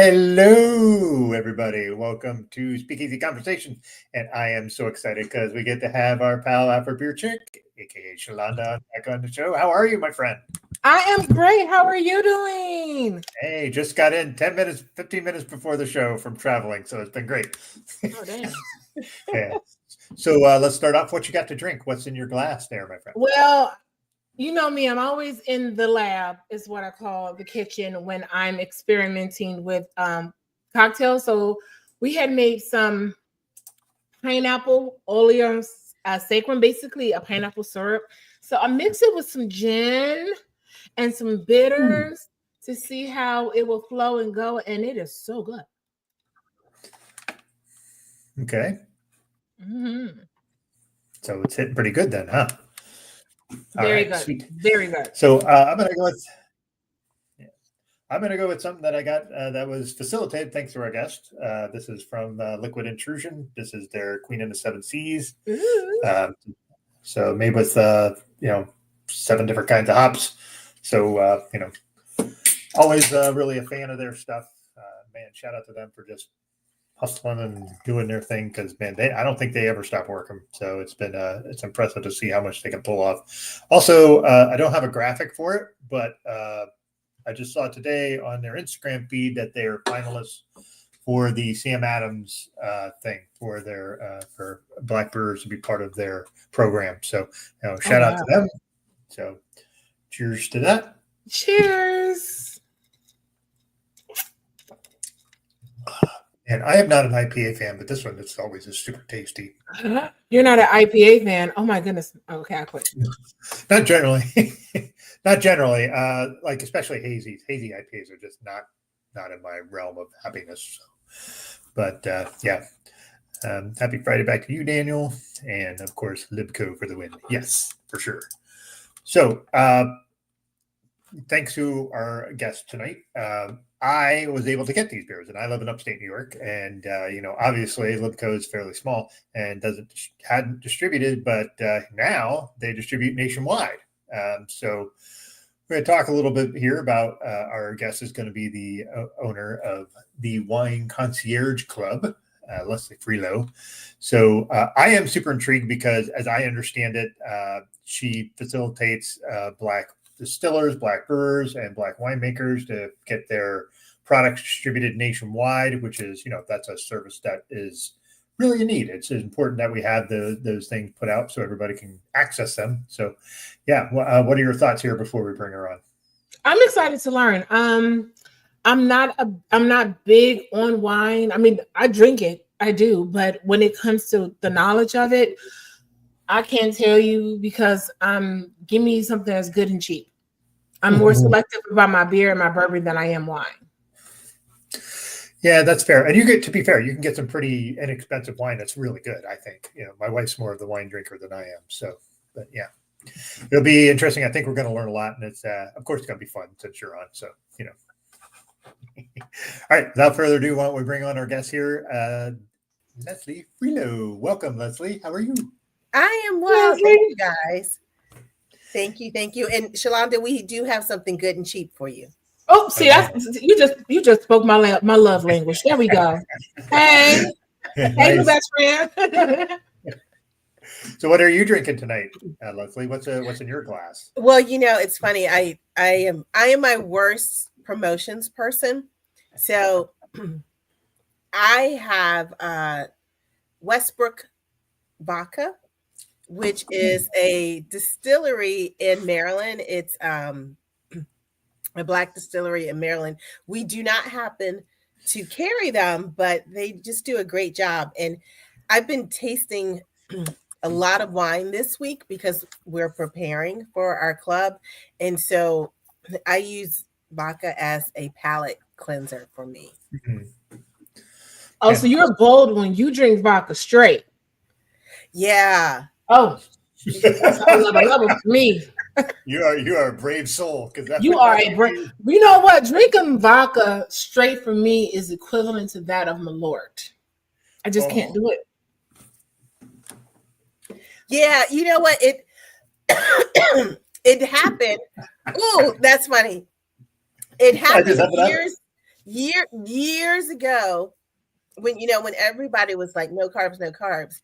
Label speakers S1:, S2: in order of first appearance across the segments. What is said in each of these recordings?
S1: Hello, everybody. Welcome to Speakeasy Conversations. And I am so excited because we get to have our pal Afro Beer Chick, aka Shalanda, back on the show. How are you, my friend?
S2: I am great. How are you doing?
S1: Hey, just got in 10 minutes, 15 minutes before the show from traveling. So it's been great.
S2: Oh, damn.
S1: Yeah. So let's start off. What you got to drink? What's in your glass there, my friend?
S2: Well, you know me, I'm always in the lab, is what I call the kitchen, when I'm experimenting with cocktails. So we had made some pineapple oleum saccharin, basically a pineapple syrup. So I mixed it with some gin and some bitters to see how it will flow and go. And it is so good.
S1: Okay.
S2: Mm-hmm.
S1: So it's hitting pretty good then, huh?
S2: Very good. Sweet. Very good.
S1: So I'm going to go with... I'm going to go with something that I got that was facilitated thanks to our guest. This is from Liquid Intrusion. This is their Queen of the Seven Seas. So made with, 7 different kinds of hops. So, always really a fan of their stuff. Man, shout out to them for just hustling and doing their thing because, man, I don't think they ever stop working. So it's been it's impressive to see how much they can pull off. Also, I don't have a graphic for it, but I just saw today on their Instagram feed that they are finalists for the Sam Adams thing for their for Black Brewers to be part of their program. So, shout out to them. So, cheers to that.
S2: Cheers.
S1: And I am not an IPA fan, but this one is always super tasty.
S2: You're not an IPA fan? Oh my goodness. Okay, I quit.
S1: Not generally. Not generally. Like especially hazy. Hazy IPAs are just not in my realm of happiness. So. But yeah. Happy Friday back to you, Daniel. And of course, Libco for the win. Yes, for sure. So thanks to our guest tonight. I was able to get these beers, and I live in upstate New York. And obviously, Libco is fairly small and hadn't distributed, but now they distribute nationwide. So we're going to talk a little bit here about our guest is going to be the owner of the Wine Concierge Club, Leslie Freelow. So I am super intrigued because, as I understand it, she facilitates Black distillers, Black brewers, and Black winemakers to get their products distributed nationwide, which is, that's a service that is really a need. It's important that we have those things put out so everybody can access them. So, yeah, what are your thoughts here before we bring her on?
S2: I'm excited to learn. I'm not big on wine. I mean, I drink it, I do, but when it comes to the knowledge of it, I can't tell you because give me something that's good and cheap. I'm more selective about my beer and my bourbon than I am wine.
S1: Yeah, that's fair. And to be fair, you can get some pretty inexpensive wine that's really good, I think. My wife's more of the wine drinker than I am. So, but yeah, it'll be interesting. I think we're going to learn a lot. And it's, of course, it's going to be fun since you're on. So, All right, without further ado, why don't we bring on our guest here, Leslie Freelow. Welcome, Leslie. How are you?
S3: I am well. Thank you, guys. Thank you. And Shalanda, we do have something good and cheap for you.
S2: Oh, see, you just spoke my love language. There we go. Hey, my best friend.
S1: So, what are you drinking tonight, Leslie? What's in your glass?
S3: Well, it's funny. I am my worst promotions person. So, I have Westbrook vodka which is a distillery in Maryland. It's a Black distillery in Maryland. We do not happen to carry them, but they just do a great job. And I've been tasting a lot of wine this week because we're preparing for our club. And so I use vodka as a palate cleanser for me.
S2: Oh, so you're bold when you drink vodka straight.
S3: Yeah.
S2: Oh, that's another level for me.
S1: You are a brave soul, because
S2: You are a brave. You know what? Drinking vodka straight for me is equivalent to that of Malort. I just can't do it.
S3: Yeah, you know what? It it happened. Ooh, that's funny. It happened years ago when everybody was like, no carbs, no carbs.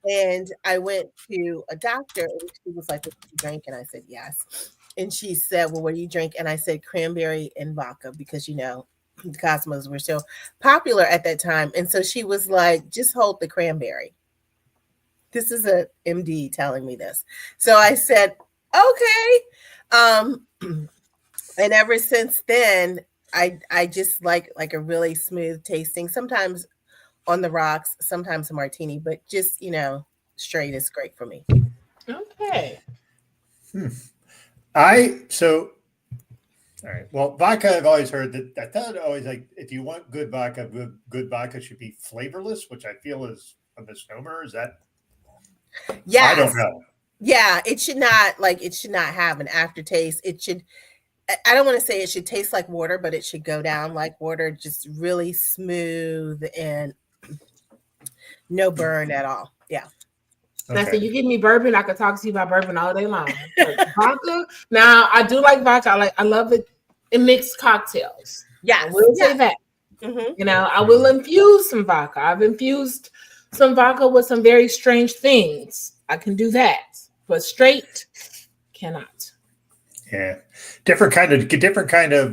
S3: And I went to a doctor and she was like, what do you drink? And I said, yes. And she said, well, what do you drink? And I said, cranberry and vodka, because, the Cosmos were so popular at that time. And so she was like, just hold the cranberry. This is a MD telling me this. So I said, okay. And ever since then, I just like a really smooth tasting, sometimes on the rocks, sometimes a martini, but just, straight is great for me.
S2: Okay.
S1: All right. Well, vodka, I've always heard that. I thought always like if you want good vodka should be flavorless, which I feel is a misnomer. Is that?
S3: Yeah.
S1: I don't know.
S3: Yeah, it should not have an aftertaste. It should. I don't want to say it should taste like water, but it should go down like water, just really smooth and no burn at all. Yeah.
S2: Okay. You give me bourbon, I could talk to you about bourbon all day long. Vodka. Now, I do like vodka. I love it in mixed cocktails.
S3: Yeah,
S2: I will say that. Mm-hmm. I will infuse some vodka. I've infused some vodka with some very strange things. I can do that, but straight cannot.
S1: Yeah, different kind of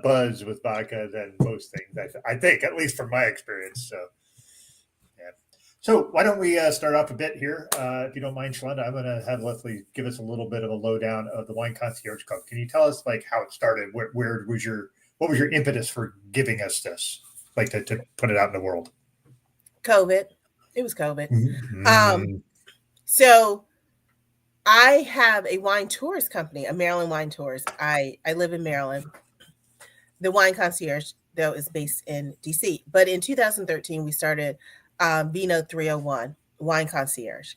S1: buzz with vodka than most things. I think, at least from my experience. So. So why don't we start off a bit here, if you don't mind, Shalanda? I'm going to have Leslie give us a little bit of a lowdown of the Wine Concierge Club. Can you tell us how it started? What was your impetus for giving us this, to put it out in the world?
S3: COVID. It was COVID. Mm-hmm. So I have a wine tourist company, a Maryland Wine Tours. I live in Maryland. The Wine Concierge, though, is based in DC. But in 2013, we started Vino 301 Wine Concierge,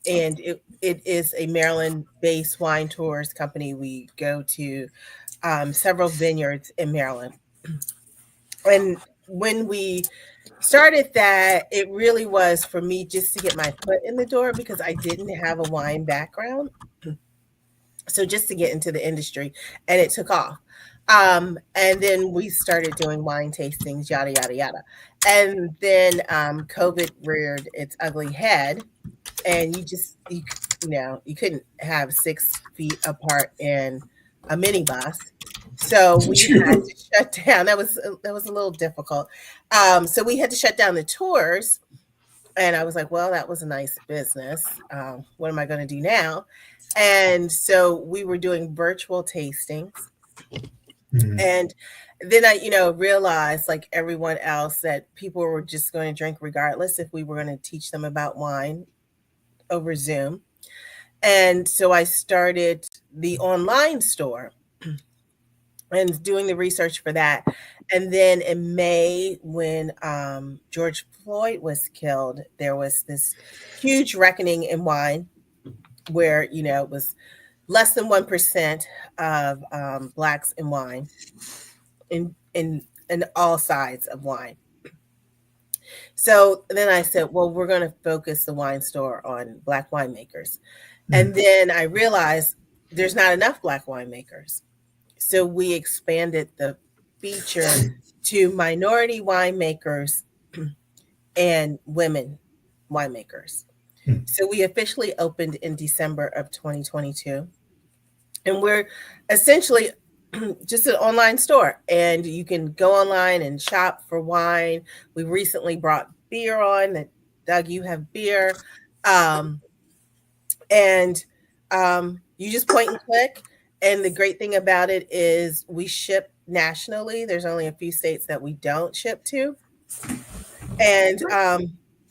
S3: and it is a Maryland-based wine tours company. We go to several vineyards in Maryland, and when we started that, it really was for me just to get my foot in the door because I didn't have a wine background, so just to get into the industry, and it took off. And then we started doing wine tastings, yada, yada, yada. And then COVID reared its ugly head, and you couldn't have 6 feet apart in a minibus. So we had to shut down. That was a little difficult. So we had to shut down the tours. And I was like, well, that was a nice business. What am I going to do now? And so we were doing virtual tastings. Mm-hmm. And then I, realized, like everyone else, that people were just going to drink regardless if we were going to teach them about wine over Zoom. And so I started the online store and doing the research for that. And then in May, when George Floyd was killed, there was this huge reckoning in wine where, it was less than 1% of Blacks in wine, in all sides of wine. So then I said, well, we're going to focus the wine store on Black winemakers. Mm-hmm. And then I realized there's not enough Black winemakers. So we expanded the feature to minority winemakers and women winemakers. Mm-hmm. So we officially opened in December of 2022. And we're essentially just an online store, and you can go online and shop for wine. We recently brought beer on. Doug, you have beer. And you just point and click. And the great thing about it is we ship nationally. There's only a few states that we don't ship to. And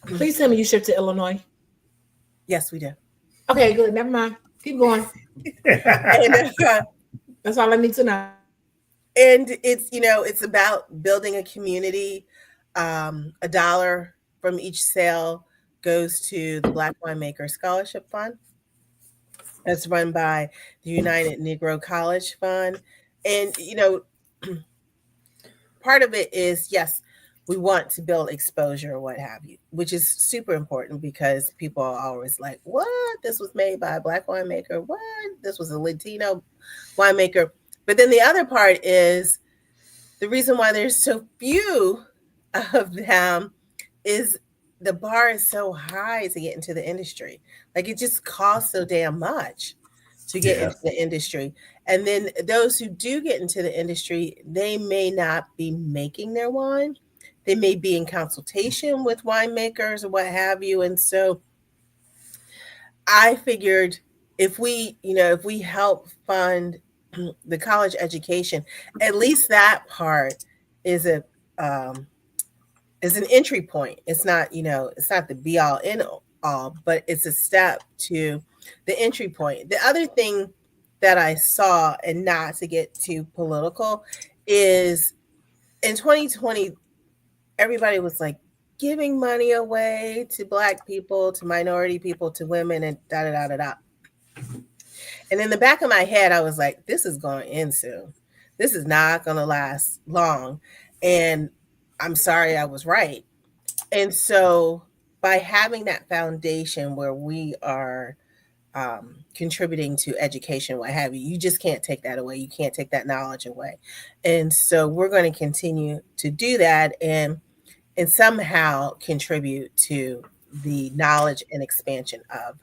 S2: Please tell me you ship to Illinois.
S3: yes, we do.
S2: Okay, good. Never mind. Keep going.
S3: And,
S2: That's all I need to know.
S3: and it's, you know, it's about building a community. $1 from each sale goes to the Black Winemaker Scholarship Fund. That's run by the United Negro College Fund. And, you know, part of it is, yes, we want to build exposure or what have you, which is super important because people are always like, what? This was made by a Black winemaker. What? This was a Latino winemaker. But then the other part is the reason why there's so few of them is the bar is so high to get into the industry. Like it just costs so damn much to get into the industry. And then those who do get into the industry, they may not be making their wine. They may be in consultation with winemakers or what have you. And so I figured if we help fund the college education, at least that part is an entry point. It's not, it's not the be all end all, but it's a step to the entry point. The other thing that I saw, and not to get too political, is in 2020, everybody was like giving money away to Black people, to minority people, to women, and da da da da da. And in the back of my head, I was like, this is going to end soon. This is not going to last long. And I'm sorry I was right. And so by having that foundation where we are contributing to education, what have you, you just can't take that away. You can't take that knowledge away. And so we're going to continue to do that and somehow contribute to the knowledge and expansion of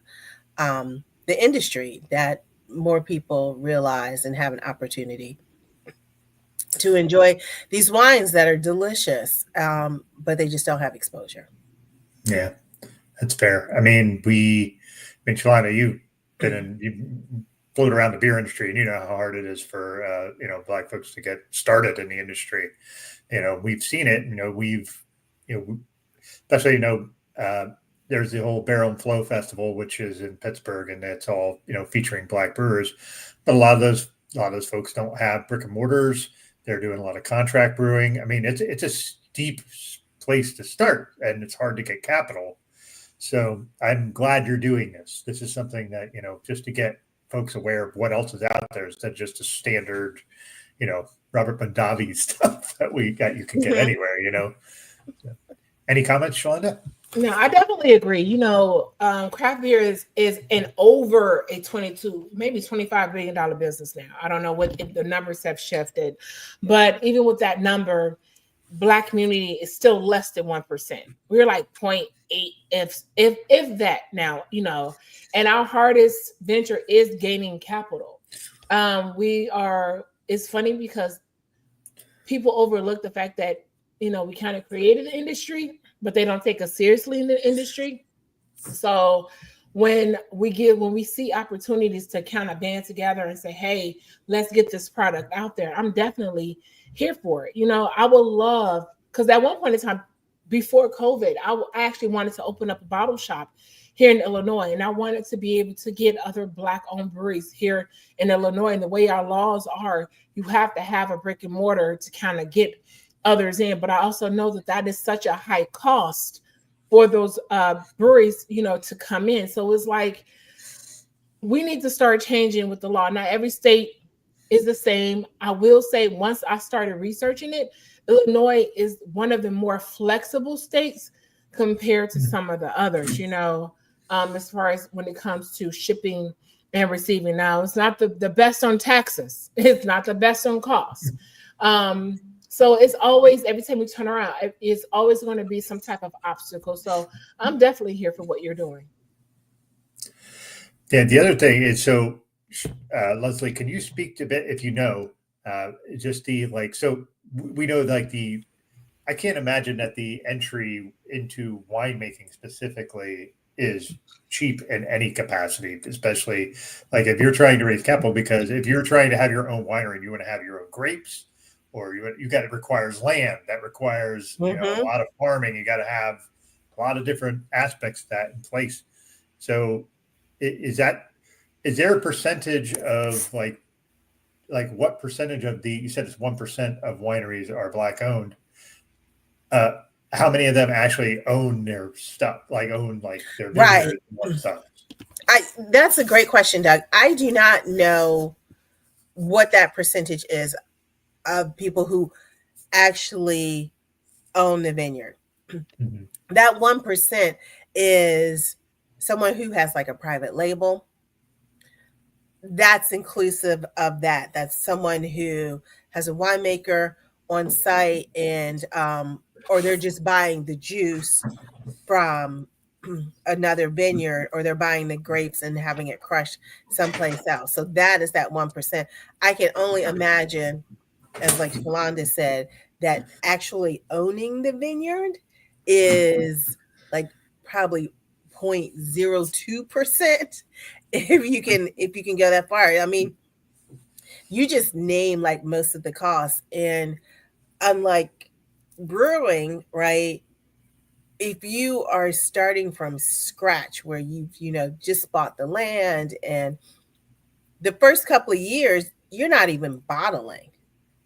S3: the industry, that more people realize and have an opportunity to enjoy these wines that are delicious, but they just don't have exposure.
S1: Yeah, that's fair. I mean, Shalana, you've floated around the beer industry, and you know how hard it is for Black folks to get started in the industry. We've seen it. Especially there's the whole Barrel and Flow Festival, which is in Pittsburgh, and it's all featuring Black brewers. But a lot of those folks don't have brick and mortars. They're doing a lot of contract brewing. I mean, it's a steep place to start, and it's hard to get capital. So I'm glad you're doing this. This is something that, just to get folks aware of what else is out there instead of just a standard, Robert Mondavi stuff that you can get anywhere, So, any comments, Shalanda?
S2: No, I definitely agree. Craft beer is an over a 22, maybe $25 billion business now. I don't know what the numbers have shifted, but even with that number, Black community is still less than 1%. We're like 0.8, if that now, and our hardest venture is gaining capital. It's funny because people overlook the fact that, we kind of created the industry, but they don't take us seriously in the industry. So when we see opportunities to kind of band together and say, hey, let's get this product out there, I'm definitely here for it. I would love, because at one point in time before COVID, I actually wanted to open up a bottle shop here in Illinois, and I wanted to be able to get other Black-owned breweries here in Illinois. And the way our laws are, you have to have a brick and mortar to kind of get others in. But I also know that is such a high cost for those breweries, to come in. So it's like we need to start changing with the law. Now, every state is the same. I will say, once I started researching it, Illinois is one of the more flexible states compared to some of the others, as far as when it comes to shipping and receiving. Now, it's not the best on taxes. It's not the best on costs. So it's always, every time we turn around, it's always going to be some type of obstacle. So I'm definitely here for what you're doing.
S1: Yeah, the other thing is, so Leslie, can you speak to a bit, if so we know I can't imagine that the entry into winemaking specifically is cheap in any capacity, especially like if you're trying to raise capital, because if you're trying to have your own winery and you want to have your own grapes, or you got, it requires land, that requires a lot of farming. You got to have a lot of different aspects of that in place. So is there a percentage of like what percentage of you said it's 1% of wineries are Black owned? How many of them actually own their stuff, own their vineyard and stuff?
S3: That's a great question, Doug. I do not know what that percentage is of people who actually own the vineyard. Mm-hmm. That 1% is someone who has like a private label. That's inclusive of that. That's someone who has a winemaker on site and or they're just buying the juice from another vineyard, or they're buying the grapes and having it crushed someplace else. So that is that 1%. I can only imagine, as like Shalonda said, that actually owning the vineyard is like probably 0.02%, if you can go that far. I mean, you just name like most of the costs, and unlike brewing, right? If you are starting from scratch, where you've just bought the land, and the first couple of years you're not even bottling,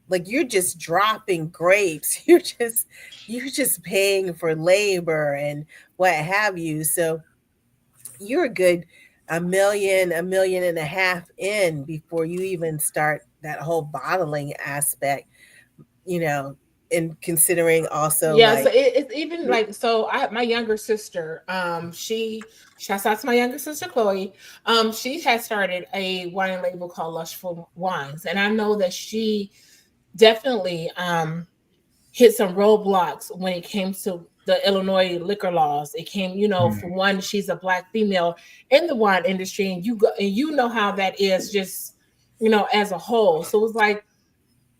S3: like you're just dropping grapes, you're just paying for labor and what have you. So you're a good $1 million, $1.5 million in before you even start that whole bottling aspect, and considering also
S2: so it's even like, so my younger sister, shouts out to my younger sister Chloe, she has started a wine label called Lushful Wines, and I know that she definitely hit some roadblocks when it came to the Illinois liquor laws. It came, for one, she's a Black female in the wine industry, and you know how that is, just as a whole. So it's like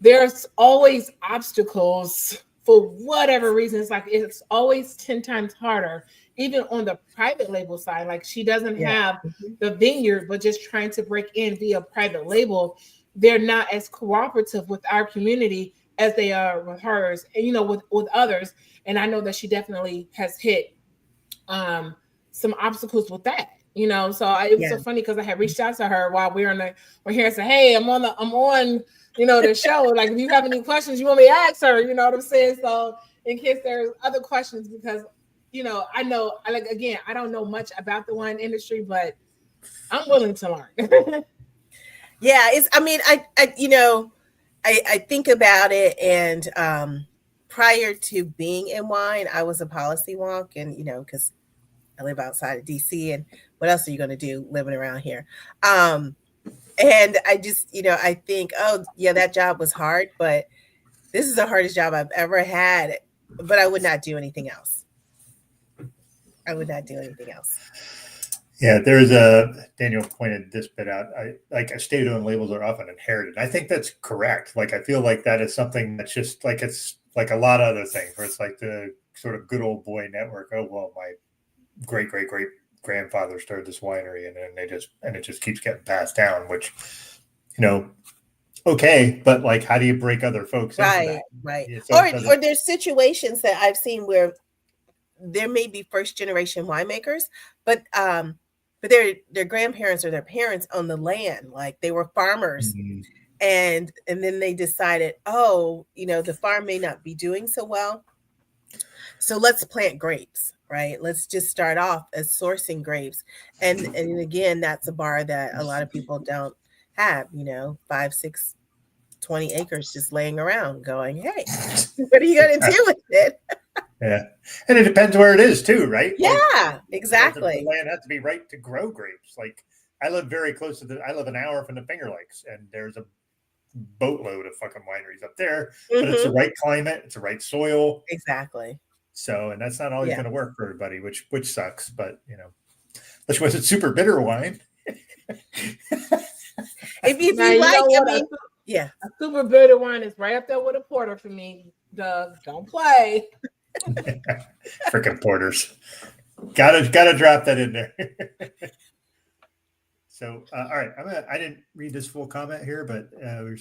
S2: there's always obstacles for whatever reason. It's like it's always 10 times harder, even on the private label side. Like she doesn't have the vineyard, but just trying to break in via private label, they're not as cooperative with our community as they are with hers, and with others. And I know that she definitely has hit some obstacles with that. So it was so funny because I had reached out to her while we're here and said, hey, I'm on the show. Like, if you have any questions you want me to ask her, you know what I'm saying? So in case there's other questions, because I don't know much about the wine industry, but I'm willing to learn.
S3: Yeah, I think about it, and prior to being in wine, I was a policy wonk, and because I live outside of DC, and what else are you going to do living around here? And I just, I think, oh yeah, that job was hard, but this is the hardest job I've ever had. But I would not do anything else.
S1: Yeah, Daniel pointed this bit out. Estate-owned labels are often inherited. I think that's correct. Like, I feel like that is something that's just like, it's like a lot of other things where it's like the sort of good old boy network. Oh, well, my great grandfather started this winery, and then it just keeps getting passed down, which, okay, but like, how do you break other folks into that?
S3: Right. So or there's situations that I've seen where there may be first generation winemakers, but their grandparents or their parents own the land, like they were farmers. Mm-hmm. And then they decided, the farm may not be doing so well, so let's plant grapes, right? Let's just start off as sourcing grapes. And again, that's a bar that a lot of people don't have, 5, 6, 20 acres just laying around going, hey, what are you going to do with it?
S1: Yeah. And it depends where it is too, right?
S3: Yeah, exactly.
S1: The land has to be right to grow grapes. Like, I live very close to I live an hour from the Finger Lakes, and there's a boatload of fucking wineries up there, but it's the right climate, it's the right soil.
S3: Exactly.
S1: So, and that's not always going to work for everybody, which sucks, but unless was it super bitter wine.
S3: if you like,
S2: a super bitter wine is right up there with a porter for me, Doug. Don't play.
S1: Freaking porters. Gotta drop that in there. So, all right, I didn't read this full comment here, but or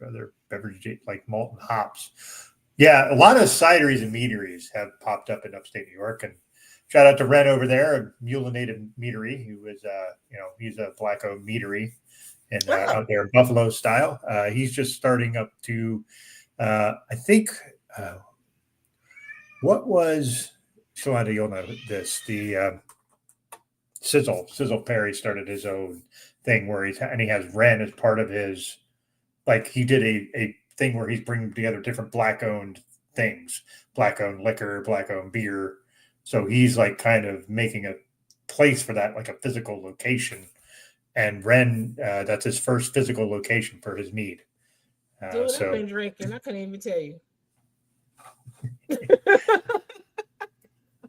S1: other beverage like malt and hops. Yeah, a lot of cideries and meaderies have popped up in upstate New York, and shout out to Ren over there, a Mulinated Meadery, who is he's a black owned meadery, and out there in Buffalo style. He's just starting up to, I think, what was Shalanda? You'll know this. The Sizzle Perry started his own thing where he has Ren as part of his, like he did a thing where he's bringing together different black owned things, black owned liquor, black owned beer. So he's like kind of making a place for that, like a physical location. And Ren, that's his first physical location for his mead.
S2: Dude, I've been drinking. I couldn't even tell you.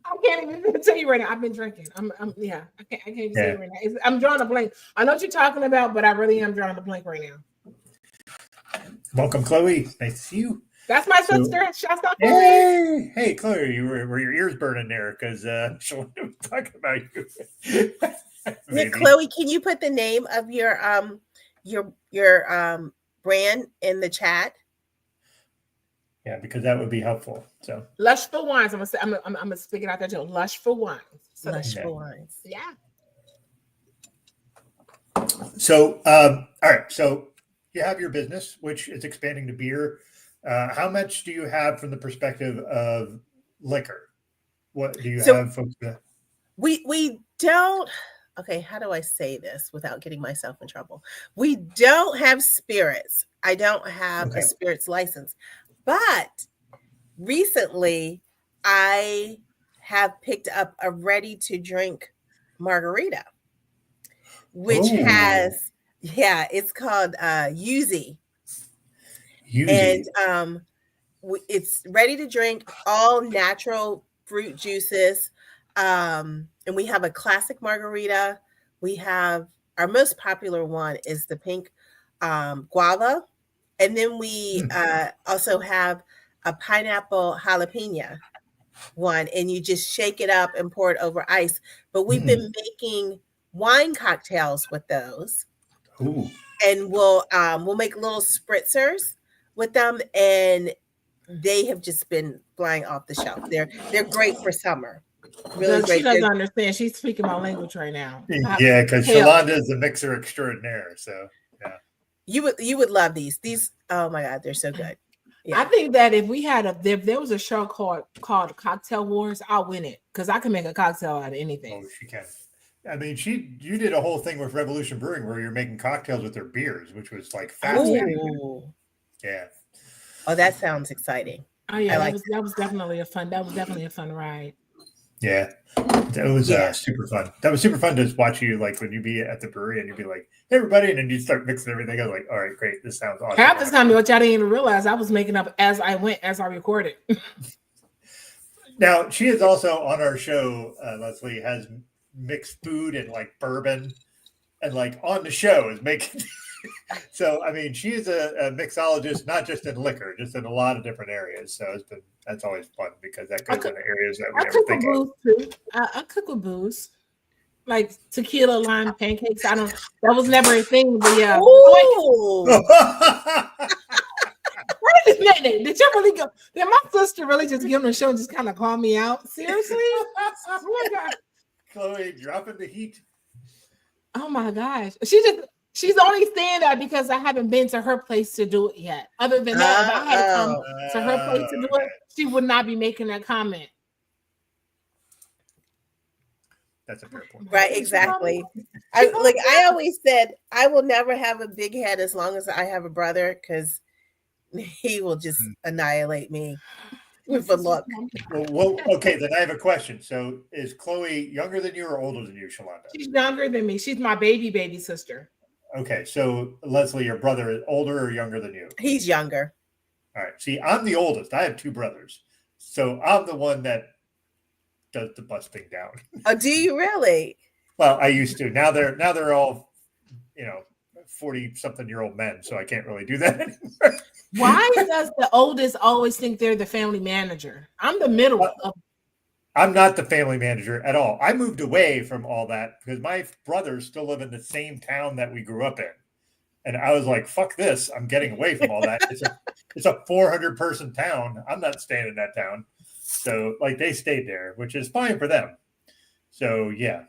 S2: I can't even tell you right now. I've been drinking. I can't even say it right now. I'm drawing a blank. I know what you're talking about, but I really am drawing a blank right now.
S1: Welcome, Chloe. Nice to see you.
S2: That's my sister. Shouts out,
S1: Chloe. Hey, Chloe, were your ears burning there because Shalanda was talking about you.
S3: Nick, Chloe, can you put the name of your brand in the chat?
S1: Yeah, because that would be helpful. So
S2: Lushful Wines. I'm gonna speak it out there too. Lushful Wines. So
S3: Lushful Wines.
S2: Yeah.
S1: So all right. So you have your business, which is expanding to beer. How much do you have from the perspective of liquor? What do you have, folks?
S3: We don't. Okay, how do I say this without getting myself in trouble? We don't have spirits. I don't have a spirits license. But recently, I have picked up a ready-to-drink margarita, which has, it's called Yuzu. And it's ready to drink, all natural fruit juices. And we have a classic margarita. We have our most popular one is the pink guava. And then we also have a pineapple jalapeno one, and you just shake it up and pour it over ice. But we've been making wine cocktails with those.
S1: Ooh.
S3: And we'll make little spritzers with them, and they have just been flying off the shelf. They're great for summer. Really great.
S2: She doesn't understand. She's speaking my language right now.
S1: Yeah, because Shalanda is the mixer extraordinaire. So yeah.
S3: You would love these. These, oh my God, they're so good. Yeah.
S2: I think that if there was a show called Cocktail Wars, I'll win it because I can make a cocktail out of anything.
S1: Oh, she can. I mean, you did a whole thing with Revolution Brewing where you're making cocktails with their beers, which was like fascinating.
S3: Ooh.
S1: Yeah.
S3: Oh, that sounds exciting.
S2: Oh yeah, that was definitely a fun ride.
S1: Yeah, that was super fun. That was super fun to watch you, like when you'd be at the brewery and you'd be like, "Hey, everybody," and then you start mixing everything. I was like, "All right, great, this sounds awesome."
S2: Half the time, what y'all didn't even realize, I was making up as I went, as I recorded.
S1: Now, she is also on our show. Leslie has mixed food and like bourbon, and like on the show is making. So, I mean, she is a mixologist, not just in liquor, just in a lot of different areas. So that's always fun because that goes into areas that we never think of.
S2: Too. I cook with booze, like tequila, lime pancakes. That was never a thing. But yeah. Did you really go? Did my sister really just get on the show and just kind of call me out? Seriously? Oh my God.
S1: Chloe, dropping the heat.
S2: Oh my gosh. She's only saying that because I haven't been to her place to do it yet. Other than that, if I had to come to her place to do it, she would not be making that comment.
S1: That's a fair point.
S3: Right, exactly. I always said, I will never have a big head as long as I have a brother because he will just annihilate me with a look.
S1: Well, okay, then I have a question. So is Chloe younger than you or older than you, Shalanda?
S2: She's younger than me. She's my baby sister.
S1: Okay, so Leslie, your brother is older or younger than you?
S3: He's younger.
S1: All right. See, I'm the oldest. I have two brothers. So I'm the one that does the busting down.
S3: Oh, do you really?
S1: Well, I used to. Now they're all, 40-something-year-old men, so I can't really do that anymore.
S2: Why does the oldest always think they're the family manager? I'm the middle of.
S1: I'm not the family manager at all. I moved away from all that because my brothers still live in the same town that we grew up in. And I was like, fuck this. I'm getting away from all that. It's a 400 person town. I'm not staying in that town. So like they stayed there, which is fine for them. So yeah.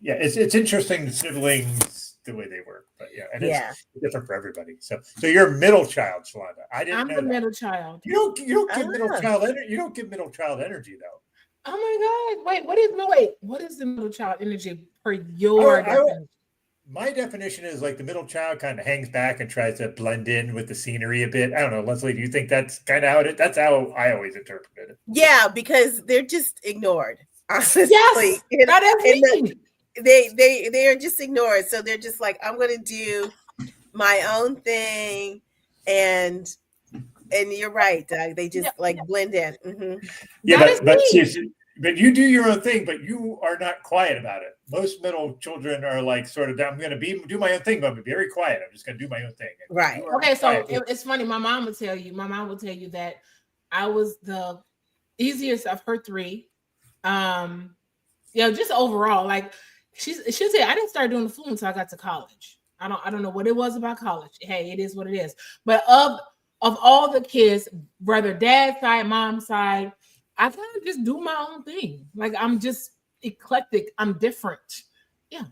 S1: It's interesting, the siblings, the way they work, but it's different for everybody. So you're a middle child, Shalonda.
S2: I'm the middle child.
S1: You don't give middle child energy. You don't give middle child energy though.
S2: Oh my God! What is the middle child energy per your definition?
S1: My definition is like the middle child kind of hangs back and tries to blend in with the scenery a bit. I don't know, Leslie. Do you think that's kind of how it is? That's how I always interpreted it.
S3: Yeah, because they're just ignored. Honestly,
S2: yes,
S3: they are just ignored. So they're just like, I'm going to do my own thing, and you're right, Doug. They just blend in. Mm-hmm.
S1: Yeah, but you do your own thing, but you are not quiet about it. Most middle children are like sort of, I'm going to do my own thing, but I'm very quiet. I'm just going to do my own thing.
S3: Right.
S2: Okay, so it's funny. My mom will tell you that I was the easiest of her three. Just overall, like she'll say, I didn't start doing the food until I got to college. I don't know what it was about college. Hey, it is what it is. But of all the kids, whether dad's side, mom's side, I kind of just do my own thing. Like I'm just eclectic. I'm different. Yeah.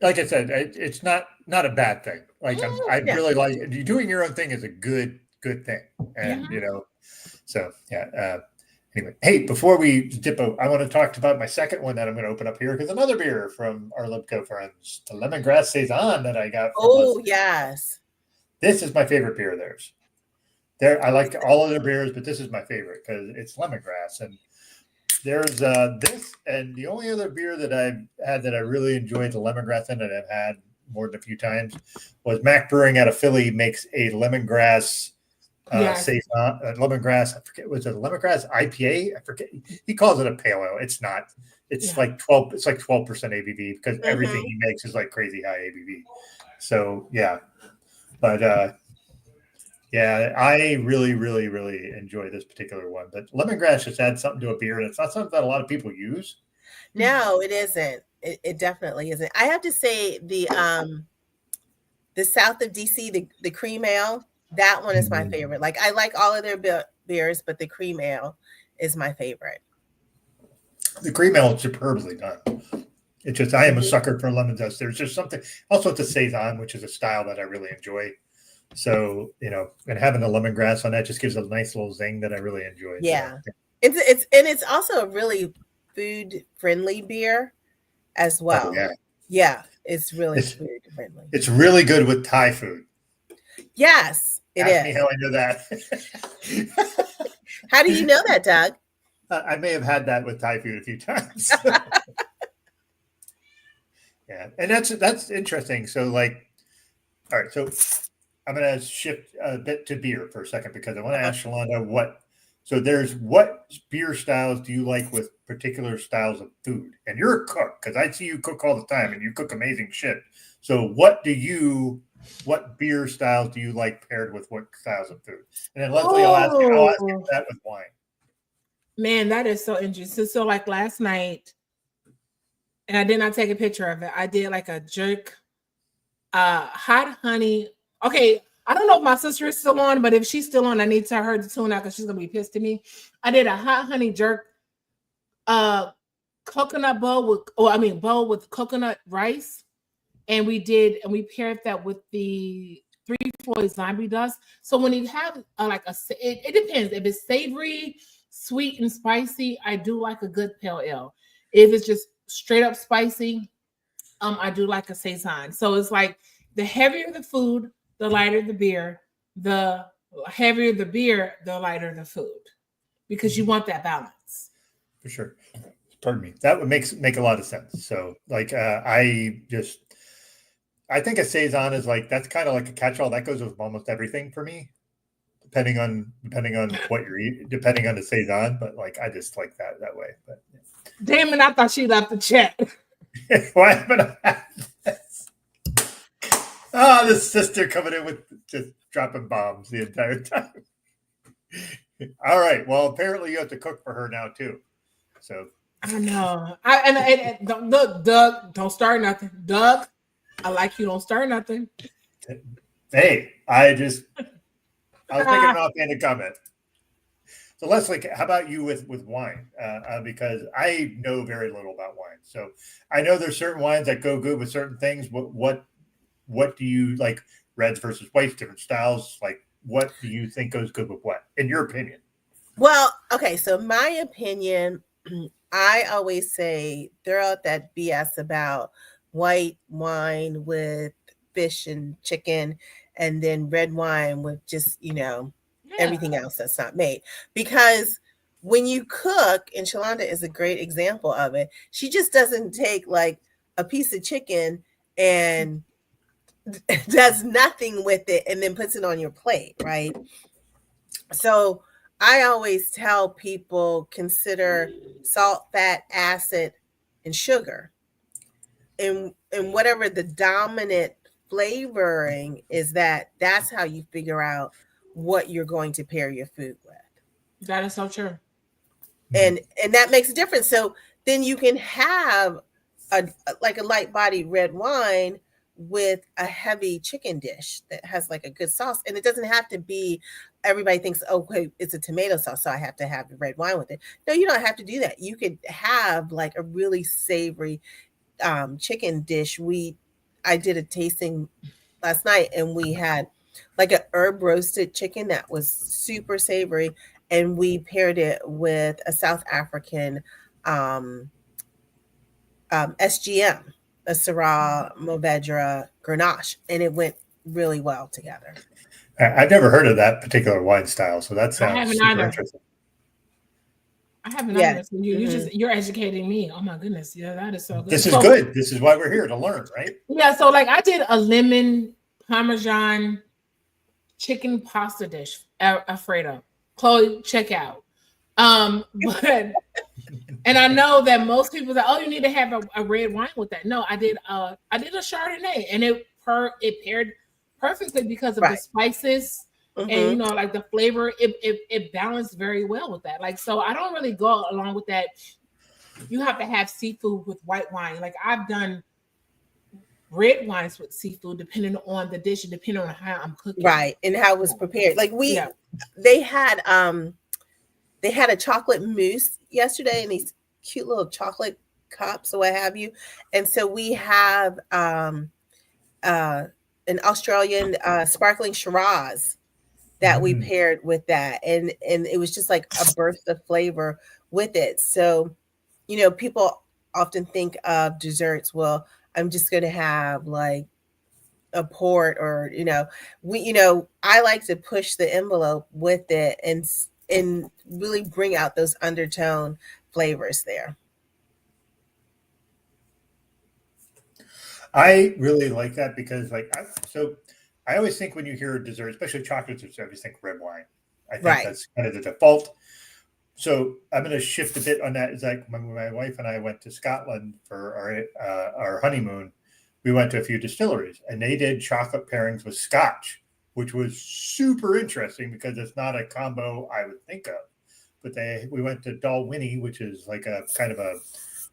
S1: Like I said, it's not a bad thing. Like I really like you doing your own thing is a good thing, and so yeah. Anyway, hey, before we dip out, I want to talk about my second one that I'm going to open up here because another beer from our Libco friends, the Lemongrass Saison that I got.
S3: Oh yes,
S1: this is my favorite beer of theirs. I like all of their beers, but this is my favorite because it's lemongrass. And there's this, and the only other beer that I've had that I really enjoyed the lemongrass in, and I've had more than a few times, was Mac Brewing out of Philly makes a lemongrass saison, lemongrass. I forget, was it a lemongrass IPA? I forget. He calls it a pale ale. It's not. It's like 12. It's like 12% ABV because everything he makes is like crazy high ABV. So yeah, but. Yeah, I really, really, really enjoy this particular one. But lemongrass just adds something to a beer, and it's not something that a lot of people use.
S3: No, it isn't. It definitely isn't. I have to say the south of DC, the cream ale, that one is my favorite. Like I like all of their beers, but the cream ale is my favorite.
S1: The cream ale is superbly done. It's just I am a sucker for lemon zest. There's just something. Also, it's a saison, which is a style that I really enjoy. So, and having the lemongrass on that just gives a nice little zing that I really enjoy.
S3: Yeah. So, it's also a really food friendly beer as well.
S1: Oh,
S3: yeah. It's really food friendly.
S1: It's really good with Thai food.
S3: Yes, it
S1: Ask me how I know that.
S3: How do you know that, Doug?
S1: I may have had that with Thai food a few times. Yeah. And that's interesting. So all right. So I'm going to shift a bit to beer for a second because I want to ask Shalonda what beer styles do you like with particular styles of food? And you're a cook because I see you cook all the time and you cook amazing shit. So what beer styles do you like paired with what styles of food? And then Leslie, I'll ask you that with wine.
S2: Man, that is so interesting. So like last night, and I did not take a picture of it. I did like a jerk, hot honey. Okay, I don't know if my sister is still on, but if she's still on, I need to tell her to tune out because she's gonna be pissed at me. I did a hot honey jerk, coconut bowl with coconut rice, and we paired that with the 3 Floyd zombie dust. So when you have it depends. If it's savory, sweet, and spicy, I do like a good pale ale. If it's just straight up spicy, I do like a saison. So it's like the heavier the food, the lighter the beer. The heavier the beer, the lighter the food, because you want that balance.
S1: For sure. Pardon me. That would make a lot of sense. So I think a saison is that's kind of like a catch-all that goes with almost everything for me, depending on what you're eating, depending on the saison. But I just like that way. But yeah.
S2: Damn it! I thought she left the chat.
S1: Why haven't I had this? Oh, this sister coming in with just dropping bombs the entire time. All right. Well, apparently you have to cook for her now too. So
S2: I know. And look, Doug, don't start nothing. Doug, I like you. Don't start nothing.
S1: hey, I was making an offhanded comment. So Leslie, how about you with wine? Because I know very little about wine. So I know there's certain wines that go good with certain things. What do you like? Reds versus whites, different styles. Like, what do you think goes good with what, in your opinion?
S3: Well, okay, so my opinion, I always say throw out that BS about white wine with fish and chicken, and then red wine with just, everything else that's not made. Because when you cook, and Shalonda is a great example of it, she just doesn't take like a piece of chicken and does nothing with it and then puts it on your plate, right? So I always tell people consider salt, fat, acid, and sugar. And whatever the dominant flavoring is, that's how you figure out what you're going to pair your food with.
S2: That is so true.
S3: And that makes a difference. So then you can have a light body red wine with a heavy chicken dish that has like a good sauce. And it doesn't have to be, everybody thinks, okay, it's a tomato sauce, so I have to have the red wine with it. No, you don't have to do that. You could have like a really savory chicken dish. I did a tasting last night, and we had like a herb roasted chicken that was super savory, and we paired it with a South African SGM, a Syrah Mourvedre Grenache, and it went really well together.
S1: I've never heard of that particular wine style, so that sounds super interesting.
S2: I haven't either. So you're educating me. Oh my goodness. Yeah, that is so good.
S1: This is good. This is why we're here, to learn, right?
S2: Yeah. So like I did a lemon Parmesan chicken pasta dish, Alfredo. Chloe, check out. But and I know that most people say, oh, you need to have a red wine with that. No, I did a Chardonnay, and it paired perfectly because of the spices. And like the flavor, it balanced very well with that. Like, so I don't really go along with that. You have to have seafood with white wine. Like I've done red wines with seafood, depending on the dish and depending on how I'm cooking.
S3: Right, and how it was prepared. Like they had a chocolate mousse yesterday in these cute little chocolate cups or what have you. And so we have an Australian sparkling Shiraz that we paired with that, and it was just like a burst of flavor with it. So people often think of desserts, well, I'm just going to have like a port, or I like to push the envelope with it and really bring out those undertone flavors there.
S1: I really like that because I always think when you hear dessert, especially chocolate dessert, I always think red wine. I think that's kind of the default. So I'm going to shift a bit on that. It's like when my wife and I went to Scotland for our honeymoon, we went to a few distilleries, and they did chocolate pairings with scotch, which was super interesting because it's not a combo I would think of. But we went to Dalwhinnie, which is like a kind of a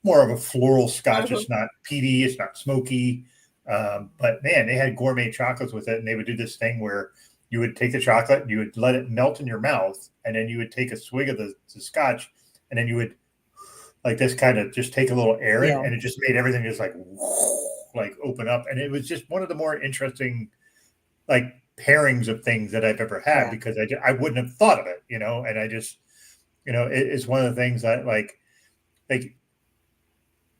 S1: more of a floral scotch. It's not peaty, it's not smoky. But man, they had gourmet chocolates with it, and they would do this thing where you would take the chocolate and you would let it melt in your mouth, and then you would take a swig of the scotch, and then you would like this kind of just take a little air in, and it just made everything just like open up. And it was just one of the more interesting like pairings of things that I've ever had because I wouldn't have thought of it, and I just, it's one of the things that like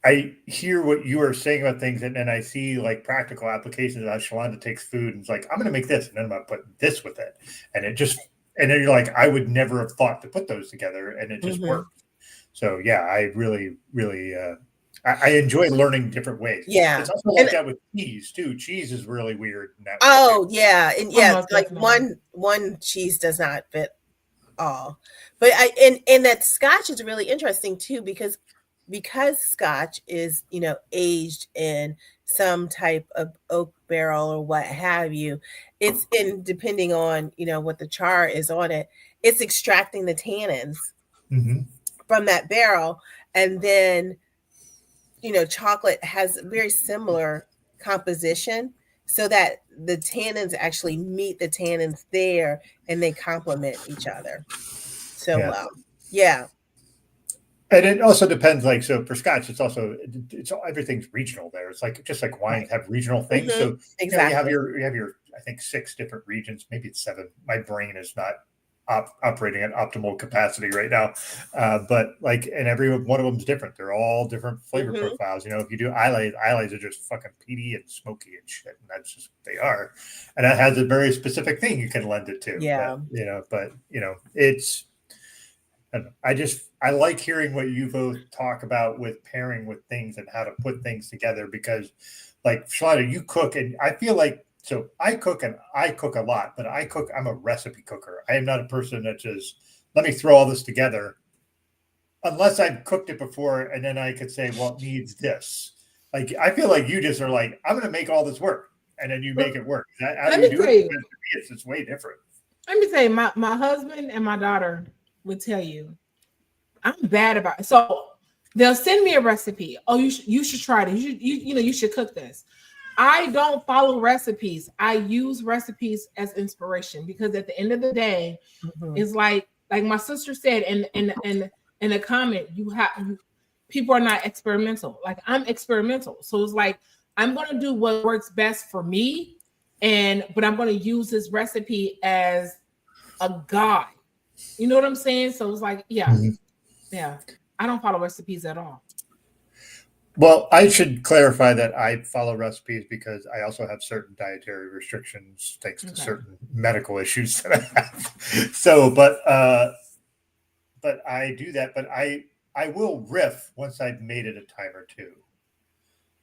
S1: I hear what you are saying about things, and then I see like practical applications. As Shalonda takes food and it's like, I'm going to make this, and then I'm going to put this with it, and and then you're like, I would never have thought to put those together, and it just worked. So yeah, I really, really, I enjoy learning different ways.
S3: Yeah,
S1: it's also like that with cheese too. Cheese is really weird in that
S3: way. Yeah, and like one cheese does not fit all, but and that scotch is really interesting too because scotch is aged in some type of oak barrel or what have you, it's in depending on what the char is on it, it's extracting the tannins
S1: Mm-hmm.
S3: from that barrel. And then, chocolate has very similar composition, so that the tannins actually meet the tannins there and they complement each other so
S1: Yeah.
S3: well. Yeah.
S1: And it also depends, like, so for Scotch, it's everything's regional there. It's like, just like wines have regional things.
S3: Mhm.
S1: So,
S3: Exactly.
S1: you have your, I think 6 different regions, maybe it's 7. My brain is not operating at optimal capacity right now. But like, and every one of them is different. They're all different flavor
S3: Mhm.
S1: profiles. If you do Islays are just fucking peaty and smoky and shit. And that's just what they are. And that has a very specific thing you can lend it to.
S3: Yeah.
S1: But it's, I like hearing what you both talk about with pairing with things and how to put things together, because like, Shalana, you cook, and I feel like, so I cook a lot, but I'm a recipe cooker. I am not a person that just, let me throw all this together, unless I've cooked it before and then I could say, well, it needs this. Like, I feel like you just are like, I'm going to make all this work, and then you make it work. Is that how
S2: Let
S1: you
S2: me
S1: do
S2: tell
S1: it?
S2: you.
S1: Because to me, it's way different.
S2: Let me tell you, my husband and my daughter would tell you, I'm bad about it. So they'll send me a recipe. Oh, you should try this. You should cook this. I don't follow recipes. I use recipes as inspiration, because at the end of the day,
S3: Mhm.
S2: it's like my sister said in a comment, people are not experimental. Like, I'm experimental. So it's like, I'm going to do what works best for me, but I'm going to use this recipe as a guide. You know what I'm saying? So it's like, yeah. I don't follow recipes at all.
S1: Well, I should clarify that I follow recipes because I also have certain dietary restrictions thanks to certain medical issues that I have. So, but I do that. But I will riff once I've made it a time or two.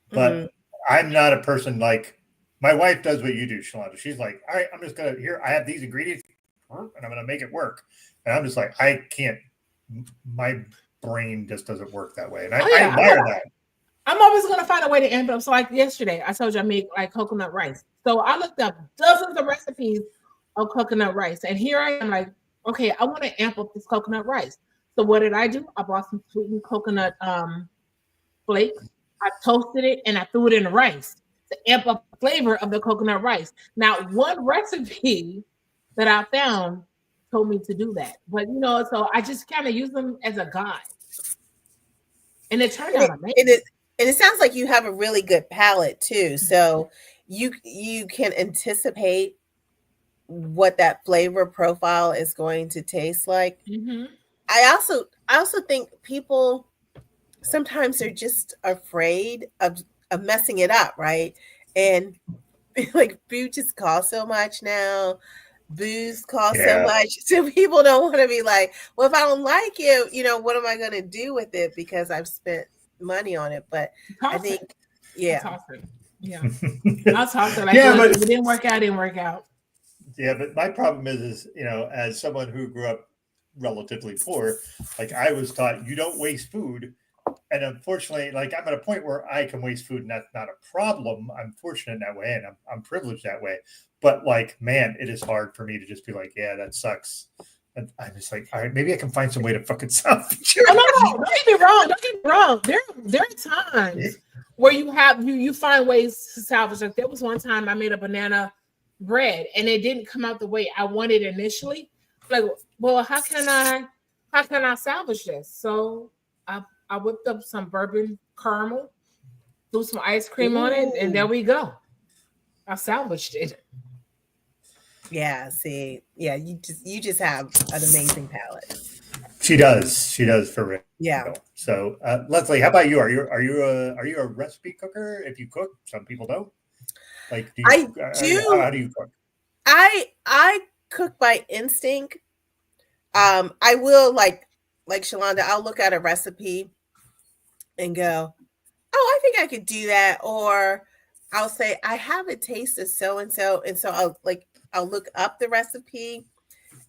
S1: But I'm not a person like, my wife does what you do, Shalanda. She's like, all right, I'm just gonna, here, I have these ingredients, and I'm gonna make it work. And I'm just like, I can't. My brain just doesn't work that way, and I admire that.
S2: I'm always going to find a way to amp up. So like yesterday, I told you I make like coconut rice. So I looked up dozens of recipes of coconut rice. And here I am like, okay, I want to amp up this coconut rice. So what did I do? I bought some sweetened coconut flakes. I toasted it and I threw it in the rice to amp up the flavor of the coconut rice. Now, one recipe that I found told me to do that. But so I just kind of use them as a guide. And it turned out amazing.
S3: And it sounds like you have a really good palate too. So you can anticipate what that flavor profile is going to taste like.
S2: Mm-hmm.
S3: I also think people sometimes are just afraid of messing it up, right? And like, food just costs so much now. Booze costs so much. So people don't want to be like, well, if I don't like it, what am I going to do with it? Because I've spent money on it. But I think,
S2: I'll toss it. Like, but if it didn't work out, it didn't work out.
S1: Yeah, but my problem is as someone who grew up relatively poor, like, I was taught you don't waste food. And unfortunately, like, I'm at a point where I can waste food, and that's not a problem. I'm fortunate in that way, and I'm privileged that way. But like, man, it is hard for me to just be like, yeah, that sucks. And I'm just like, all right, maybe I can find some way to fucking salvage it.
S2: No, don't get me wrong. Don't get me wrong. There are times where you find ways to salvage. Like, there was one time I made a banana bread and it didn't come out the way I wanted initially. Like, well, how can I salvage this? So I whipped up some bourbon caramel, threw some ice cream on it, and there we go. I salvaged it.
S3: Yeah, see, yeah, you just have an amazing palate.
S1: She does for real.
S3: Yeah.
S1: So, Leslie, how about you? Are you a recipe cooker? If you cook, some people don't. Like,
S3: I do.
S1: How do you cook?
S3: I cook by instinct. I will like Shalanda, I'll look at a recipe and go, oh, I think I could do that. Or I'll say, I have a taste of so-and-so. And so I'll look up the recipe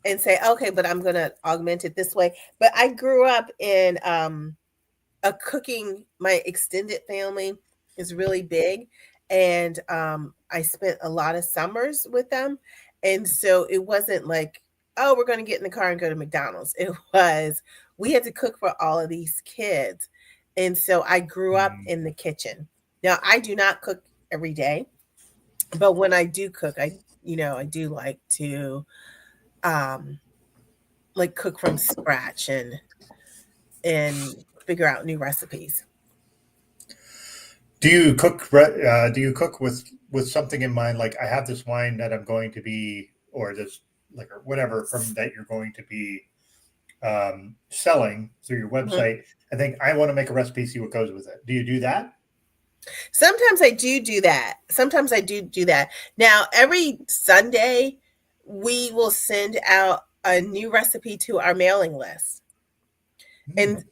S3: and say, okay, but I'm going to augment it this way. But I grew up in a cooking, my extended family is really big. And I spent a lot of summers with them. And so it wasn't like oh, we're going to get in the car and go to McDonald's. It was, we had to cook for all of these kids. And so I grew up in the kitchen. Now, I do not cook every day, but when I do cook, I do like to like cook from scratch and figure out new recipes.
S1: Do you cook? Do you cook with something in mind? Like, I have this wine that I'm going to be, or this liquor, whatever, from that you're going to be selling through your website. Mm-hmm. I think I want to make a recipe, see what goes with it. Do you do that?
S3: Sometimes I do that. Now, every Sunday, we will send out a new recipe to our mailing list. And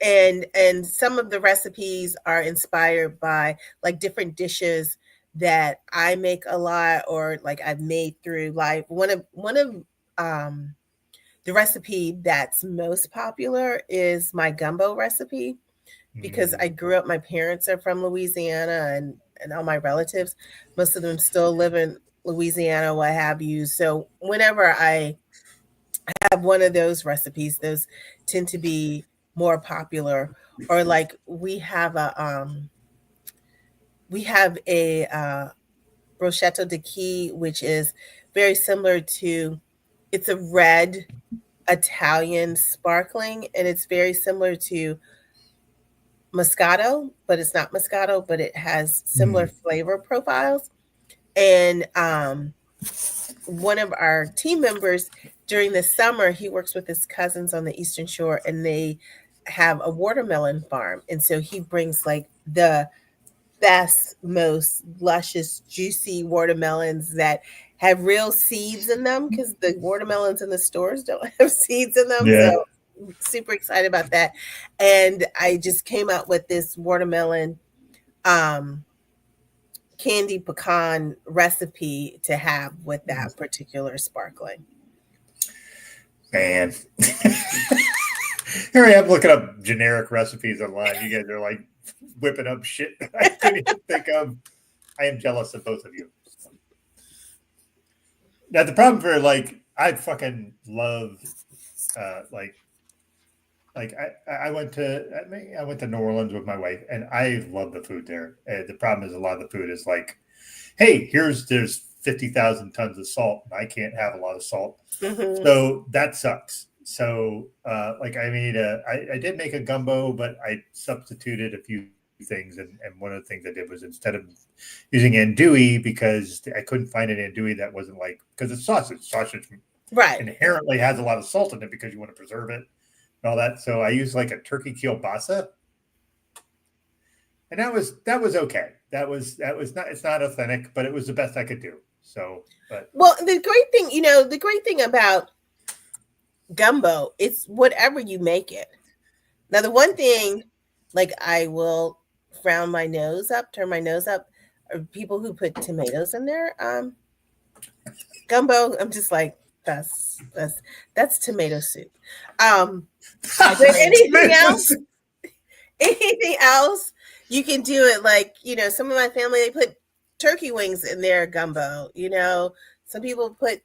S3: some of the recipes are inspired by like different dishes that I make a lot, or like I've made through life. One of the recipe that's most popular is my gumbo recipe, because I grew up, my parents are from Louisiana, and all my relatives, most of them still live in Louisiana, what have you. So whenever I have one of those recipes, those tend to be more popular. Or like we have a bruschetto di chi, which is very similar to, it's a red Italian sparkling, and it's very similar to Moscato, but it's not Moscato, but it has similar flavor profiles. And one of our team members during the summer, he works with his cousins on the Eastern Shore, and they have a watermelon farm. And so he brings like the best, most luscious, juicy watermelons that have real seeds in them, because the watermelons in the stores don't have seeds in them. Yeah. So super excited about that. And I just came out with this watermelon candy pecan recipe to have with that particular sparkling.
S1: Man. Here I am looking up generic recipes online. You guys are like whipping up shit I couldn't even think of. I am jealous of both of you. Now the problem for like, I fucking love I went to New Orleans with my wife, and I love the food there. The problem is a lot of the food is like, hey, there's 50,000 tons of salt, and I can't have a lot of salt. Mm-hmm. So that sucks. So I did make a gumbo, but I substituted a few things. And one of the things I did was, instead of using andouille, because I couldn't find an andouille that wasn't like, because it's sausage
S3: right
S1: inherently has a lot of salt in it because you want to preserve it and all that. So I used like a turkey kielbasa, and that was okay. That was not, it's not authentic, but it was the best I could do. So, but
S3: well, the great thing about gumbo, it's whatever you make it. Now, the one thing, like, I will turn my nose up, are people who put tomatoes in their gumbo. I'm just like, that's tomato soup. But anything else, you can do it. Like, some of my family, they put turkey wings in their gumbo. Some people put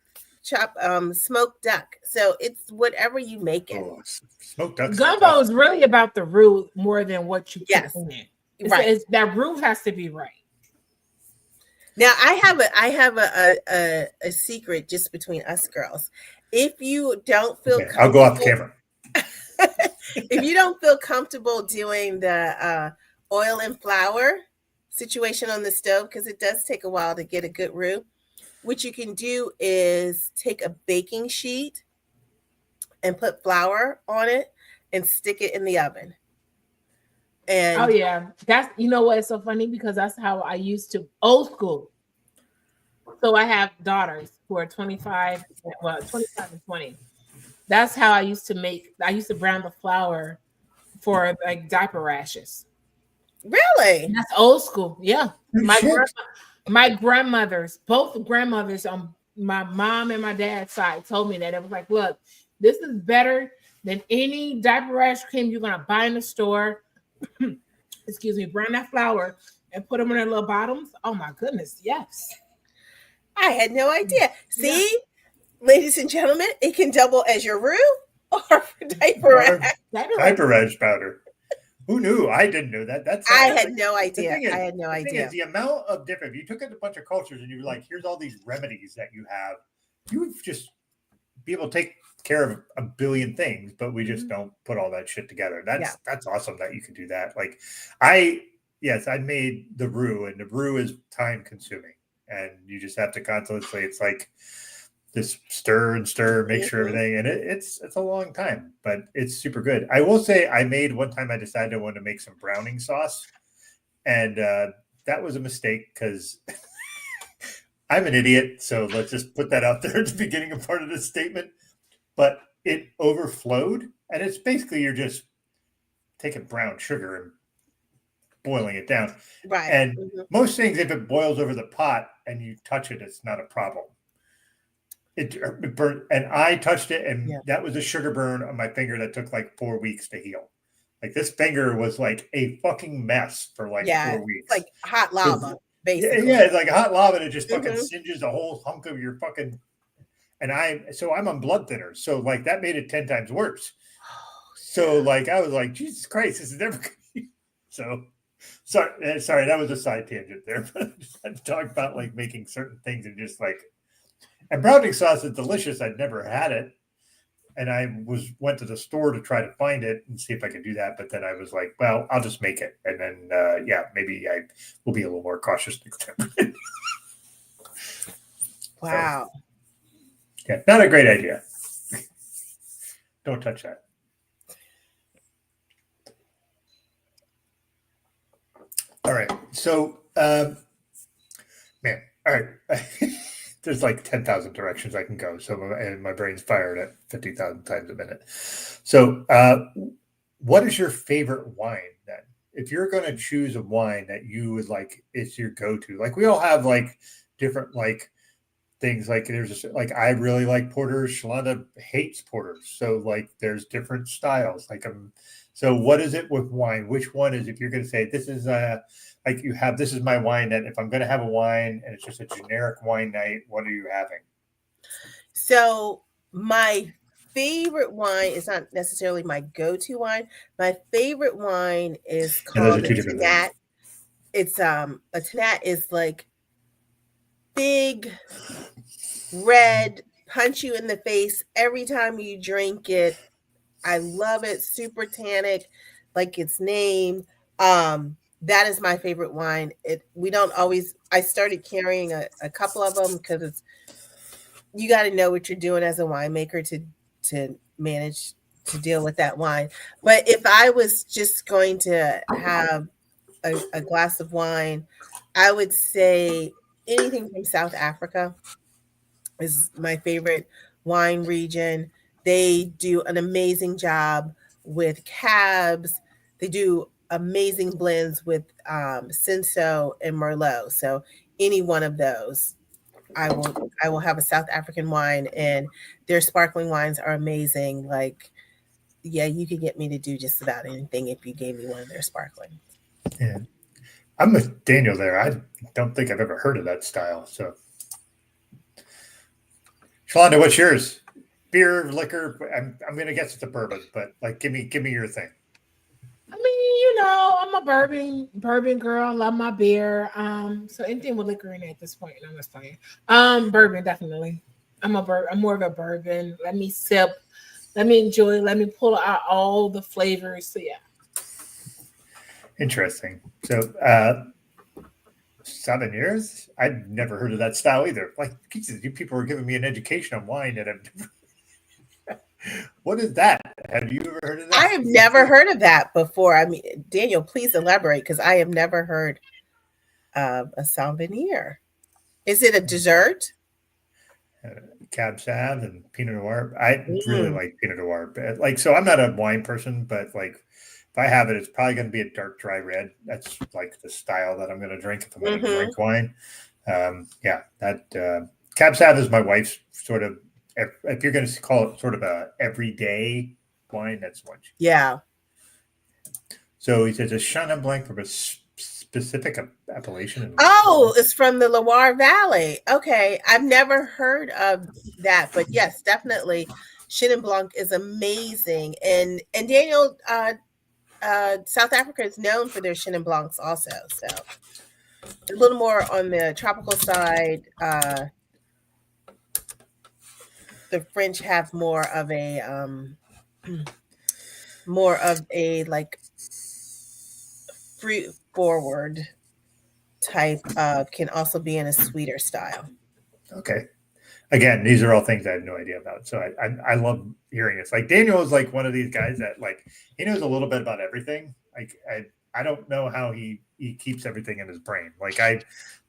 S3: smoked duck. So it's whatever you make it.
S1: Oh, smoked duck.
S2: Gumbo is really about the roux more than what you put in it.
S3: Right.
S2: That roux has to be right.
S3: Now I have a secret just between us girls. If you don't feel
S1: I'll go off camera.
S3: If you don't feel comfortable doing the oil and flour situation on the stove, because it does take a while to get a good roux, what you can do is take a baking sheet and put flour on it and stick it in the oven. And
S2: oh yeah, that's, what, it's so funny, because that's how I used to, old school. So I have daughters who are 25 and 20. That's how I used to brown the flour for like diaper rashes.
S3: Really?
S2: And that's old school. Yeah. My grandmothers, both grandmothers on my mom and my dad's side, told me that. It was like, look, this is better than any diaper rash cream you're going to buy in the store. Excuse me, brown that flour and put them in their little bottoms. Oh my goodness, yes.
S3: I had no idea. See, ladies and gentlemen, it can double as your roux or diaper rash.
S1: Diaper rash powder. Who knew? I didn't know that. That's
S3: I had no idea.
S1: The
S3: I had no
S1: thing
S3: idea.
S1: is, the amount of different. If you took a bunch of cultures and you were like, here's all these remedies that you have, you would just be able to take care of a billion things, but we just don't put all that shit together. That's awesome that you can do that. Like I made the roux, and the roux is time consuming, and you just have to constantly, it's like just stir and stir, make sure everything, and it's a long time, but it's super good. I will say I made one time, I decided I wanted to make some browning sauce, and that was a mistake because I'm an idiot. So let's just put that out there at the beginning of part of this statement. But it overflowed, and it's basically you're just taking brown sugar and boiling it down.
S3: Right.
S1: And most things, if it boils over the pot and you touch it, it's not a problem. It burned, and I touched it, and that was a sugar burn on my finger that took like 4 weeks to heal. Like this finger was like a fucking mess for like 4 weeks.
S3: Like hot lava, basically.
S1: Yeah, it's like hot lava, and it just fucking singes a whole hunk of your fucking. And I'm on blood thinners, so like that made it 10 times worse. So like I was like, Jesus Christ, this is never gonna be. So sorry, that was a side tangent there. But I talked about like making certain things and just like, and browning sauce is delicious. I'd never had it, and I went to the store to try to find it and see if I could do that. But then I was like, well, I'll just make it, and then maybe I will be a little more cautious next time.
S3: Wow.
S1: So, yeah, not a great idea. Don't touch that. All right. So, man, all right. There's like 10,000 directions I can go. So, and my brain's fired at 50,000 times a minute. So, what is your favorite wine then? If you're going to choose a wine that you would like, it's your go-to. Like we all have like different like things, like there's like I really like porters. Shalonda hates porters, so like there's different styles. Like so what is it with wine? Which one is, if you're going to say this is like you have, this is my wine, that if I'm going to have a wine and it's just a generic wine night, what are you having?
S3: So my favorite wine is not necessarily my go-to wine. My favorite wine is called a Tannat. It's a Tannat is like big, red, punch you in the face every time you drink it. I love it. Super tannic, like its name. That is my favorite wine. We don't always. I started carrying a couple of them because you got to know what you're doing as a winemaker to manage to deal with that wine. But if I was just going to have a glass of wine, I would say anything from South Africa is my favorite wine region. They do an amazing job with cabs. They do amazing blends with Cinsault and Merlot. So any one of those, I will have a South African wine, and their sparkling wines are amazing. Like, yeah, you could get me to do just about anything if you gave me one of their sparkling.
S1: Yeah. I'm with Daniel there. I don't think I've ever heard of that style. So, Shalonda, what's yours? Beer, liquor? I'm going to guess it's a bourbon, but like, give me your thing.
S2: I mean, I'm a bourbon girl. I love my beer. So anything with liquor in it at this point, I'm just playing. Bourbon, definitely. I'm more of a bourbon. Let me sip. Let me enjoy. Let me pull out all the flavors. So yeah.
S1: Interesting. So 7 years? I'd never heard of that style either. Like, Jesus, you people are giving me an education on wine that I've never. What is that? Have you ever heard of that?
S3: I have never heard of that before. I mean, Daniel, please elaborate, because I have never heard of a Sauvignon. Is it a dessert?
S1: Cab Sav and Pinot Noir. I really like Pinot Noir. Like, so I'm not a wine person, but like, if I have it, it's probably going to be a dark, dry red. That's like the style that I'm going to drink if I'm going to drink wine. That Cab Sav is my wife's sort of, if you're going to call it sort of a everyday wine, that's one.
S3: Yeah.
S1: So he says a Chenin Blanc from a specific appellation?
S3: Oh, it's from the Loire Valley. Okay, I've never heard of that, but yes, definitely, Chenin Blanc is amazing, and Daniel, South Africa is known for their Chenin Blancs also. So a little more on the tropical side. The French have more of a like fruit forward type of, can also be in a sweeter style.
S1: Okay. Again, these are all things I have no idea about. So I love hearing this. Like Daniel is like one of these guys that like he knows a little bit about everything. Like I don't know how he keeps everything in his brain. Like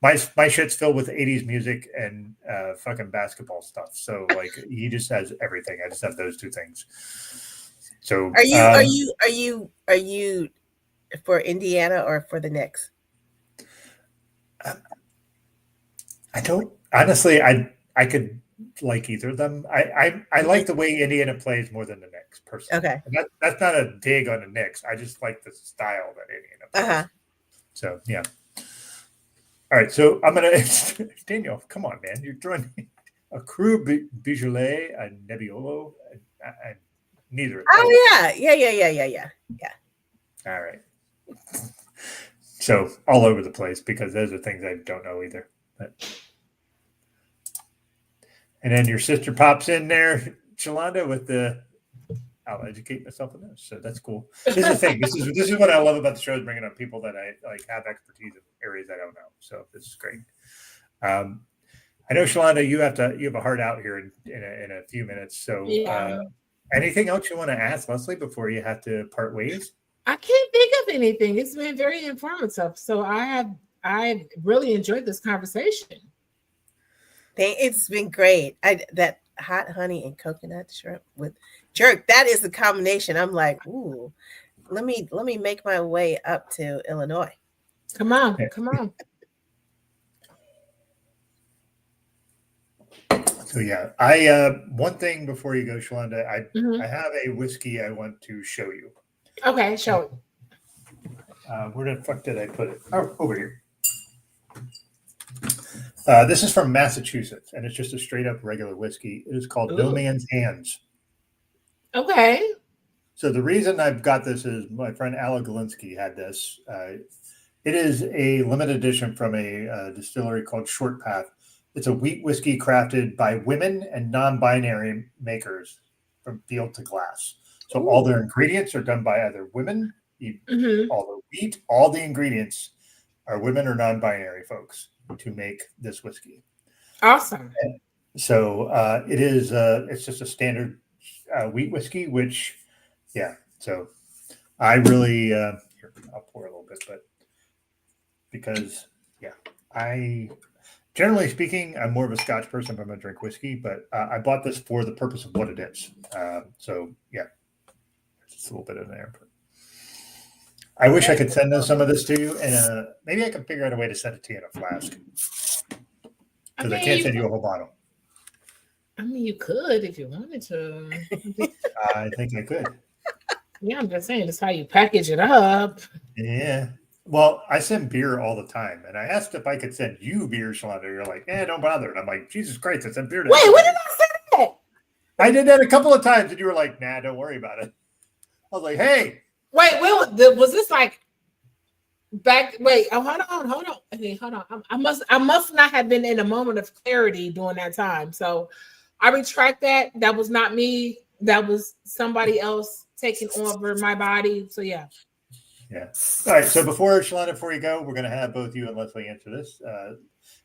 S1: my shit's filled with 80s music and fucking basketball stuff. So like he just has everything. I just have those two things. So
S3: are you for Indiana or for the Knicks?
S1: I don't honestly. I could like either of them. I like the way Indiana plays more than the Knicks personally.
S3: Okay.
S1: And that's not a dig on the Knicks. I just like the style that Indiana plays. So yeah. All right. So I'm gonna Daniel. Come on, man. You're joining a Cru Beaujolais, a Nebbiolo, and neither.
S3: Oh yeah.
S1: All right. So all over the place because those are things I don't know either. But. And then your sister pops in there, Shalonda, with the I'll educate myself on this. So that's cool. This is the thing. This is what I love about the show, is bringing up people that I like have expertise in areas I don't know. So this is great. I know, Shalonda, you have a heart out here in a few minutes. So anything else you want to ask Leslie before you have to part ways?
S2: I can't think of anything. It's been very informative. So I really enjoyed this conversation.
S3: It's been great. That hot honey and coconut shrimp with jerk, that is the combination. I'm like, ooh, let me make my way up to Illinois.
S2: Come on.
S1: So yeah, I one thing before you go, Shalonda, I have a whiskey I want to show you.
S2: Okay, show it.
S1: Where the fuck did I put it? Oh, over here. This is from Massachusetts, and it's just a straight up regular whiskey. It is called No Man's Hands.
S2: Okay.
S1: So the reason I've got this is my friend Ala Galinsky had this. It is a limited edition from a distillery called Short Path. It's a wheat whiskey crafted by women and non-binary makers from field to glass. So all their ingredients are done by either women, all the wheat, all the ingredients are women or non-binary folks to make this whiskey.
S2: Awesome.
S1: And so it is. It's just a standard wheat whiskey, which, yeah. So I really, here, I'll pour a little bit, but because, yeah, generally speaking, I'm more of a Scotch person if I'm going to drink whiskey, but I bought this for the purpose of what it is. So yeah, just a little bit in there. But I wish I could send some of this to you, and maybe I can figure out a way to send it to you in a flask. Because I can't send you a whole bottle.
S2: I mean, you could if you wanted to.
S1: I think I could.
S2: Yeah, I'm just saying, that's how you package it up.
S1: Yeah. Well, I send beer all the time, and I asked if I could send you beer, Shalonda. You're like, don't bother. And I'm like, Jesus Christ, I sent beer to
S2: Wait, when did I say that?
S1: I did that a couple of times, and you were like, nah, don't worry about it. I was like, hey.
S2: Wait, was this like back? Wait, hold on. Okay, hold on. I must not have been in a moment of clarity during that time. So I retract that. That was not me. That was somebody else taking over my body. So yeah.
S1: Yeah. All right. So before you go, we're going to have both you and Leslie answer this.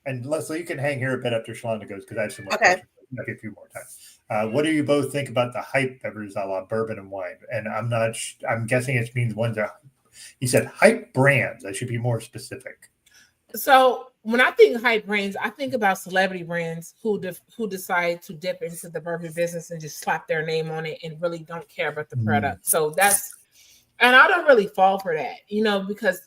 S1: And Leslie, you can hang here a bit after Shalonda goes because I have some more questions. Maybe a few more times. What do you both think about the hype beverages a la bourbon and wine? And I'm guessing it means ones that he said hype brands. I should be more specific.
S2: So when I think hype brands, I think about celebrity brands who decide to dip into the bourbon business and just slap their name on it and really don't care about the product. So and I don't really fall for that, because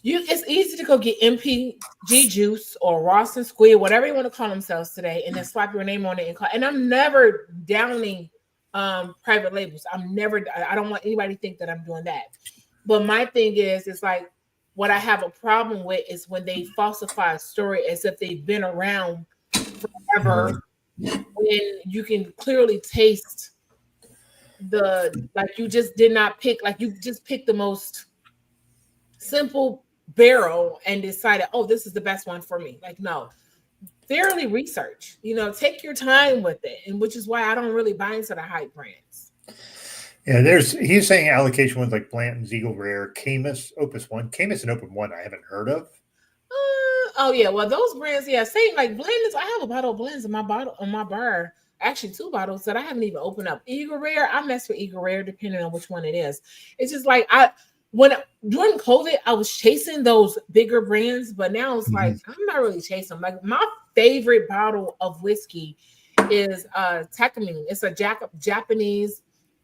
S2: it's easy to go get MPG juice or Ross and Squid, whatever you want to call themselves today, and then slap your name on it. And I'm never downing private labels. I don't want anybody to think that I'm doing that. But my thing is, it's like What I have a problem with is when they falsify a story as if they've been around forever, when you can clearly taste like you just did not pick, like you just picked the most simple barrel and decided, oh, this is the best one for me. Like, no, thoroughly research, take your time with it. And which is why I don't really buy into the hype brands.
S1: Yeah, he's saying allocation ones like Blanton's, Eagle Rare, Camus, Opus One. Camus and Opus One I haven't heard of.
S2: Oh yeah, well those brands, yeah, same like Blenders. I have a bottle of blends in my bar. Actually, 2 bottles that I haven't even opened up. Eagle Rare, I mess with Eagle Rare depending on which one it is. It's just like during COVID, I was chasing those bigger brands, but now it's like I'm not really chasing them. Like my favorite bottle of whiskey is Takamine. It's a Japanese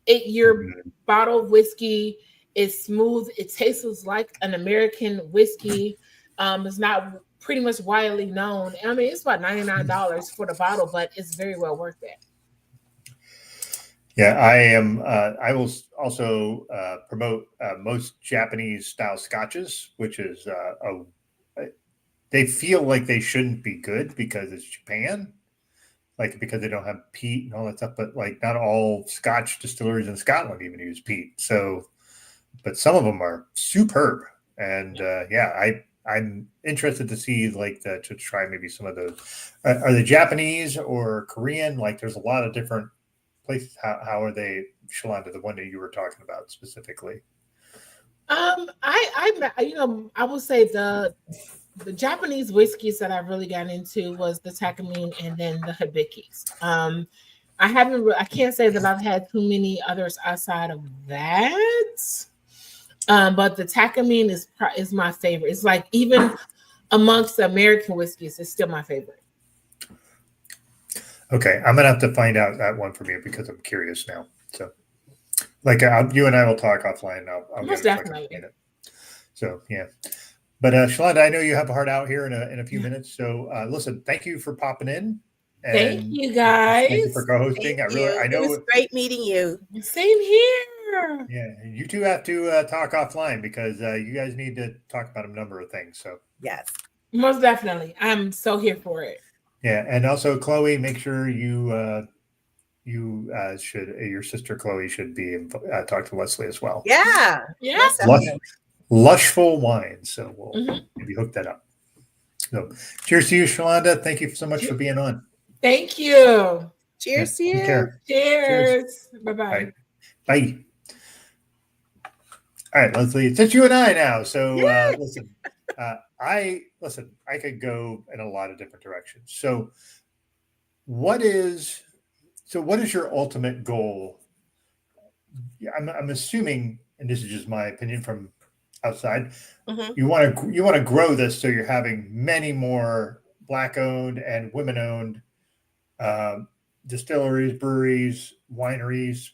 S2: 8-year bottle of whiskey. It's smooth. It tastes like an American whiskey. It's not pretty much widely known. I mean, it's about $99 for the bottle, but it's very well worth it.
S1: Yeah, I am. I will also promote most Japanese style scotches, which is they feel like they shouldn't be good because it's Japan, like because they don't have peat and all that stuff. But like not all Scotch distilleries in Scotland even use peat. So, but some of them are superb. And I'm interested to see to try maybe some of those. Are they Japanese or Korean? Like there's a lot of different places. How are they, Shalonda, the one that you were talking about specifically?
S2: I would say the Japanese whiskeys that I really got into was the Takamine and then the Hibikis. I can't say that I've had too many others outside of that. But the Takamine is my favorite. It's like even amongst the American whiskeys, it's still my favorite.
S1: Okay, I'm gonna have to find out that one from you because I'm curious now. So, you and I will talk offline. I'll
S2: most definitely.
S1: So yeah, but Shalonda, I know you have a heart out here in a few minutes. So listen, thank you for popping in. And
S2: thank you guys.
S1: Thank you for co-hosting. I know
S3: it was great meeting you.
S2: Same here.
S1: Yeah, you two have to talk offline because you guys need to talk about a number of things. So
S3: yes,
S2: most definitely, I'm so here for it.
S1: Yeah, and also Chloe, make sure your sister Chloe should be talk to Leslie as well.
S3: Yeah.
S1: Lushful wine. So we'll maybe hook that up. So cheers to you, Shalonda. Thank you so much for being on.
S2: Thank you.
S3: Cheers to you.
S1: Take care.
S2: Cheers. Bye-bye.
S1: Bye. All right, Leslie, it's just you and I now. So listen, I could go in a lot of different directions. So what is your ultimate goal? I'm assuming, and this is just my opinion from outside, you want to grow this so you're having many more Black-owned and women-owned distilleries, breweries, wineries.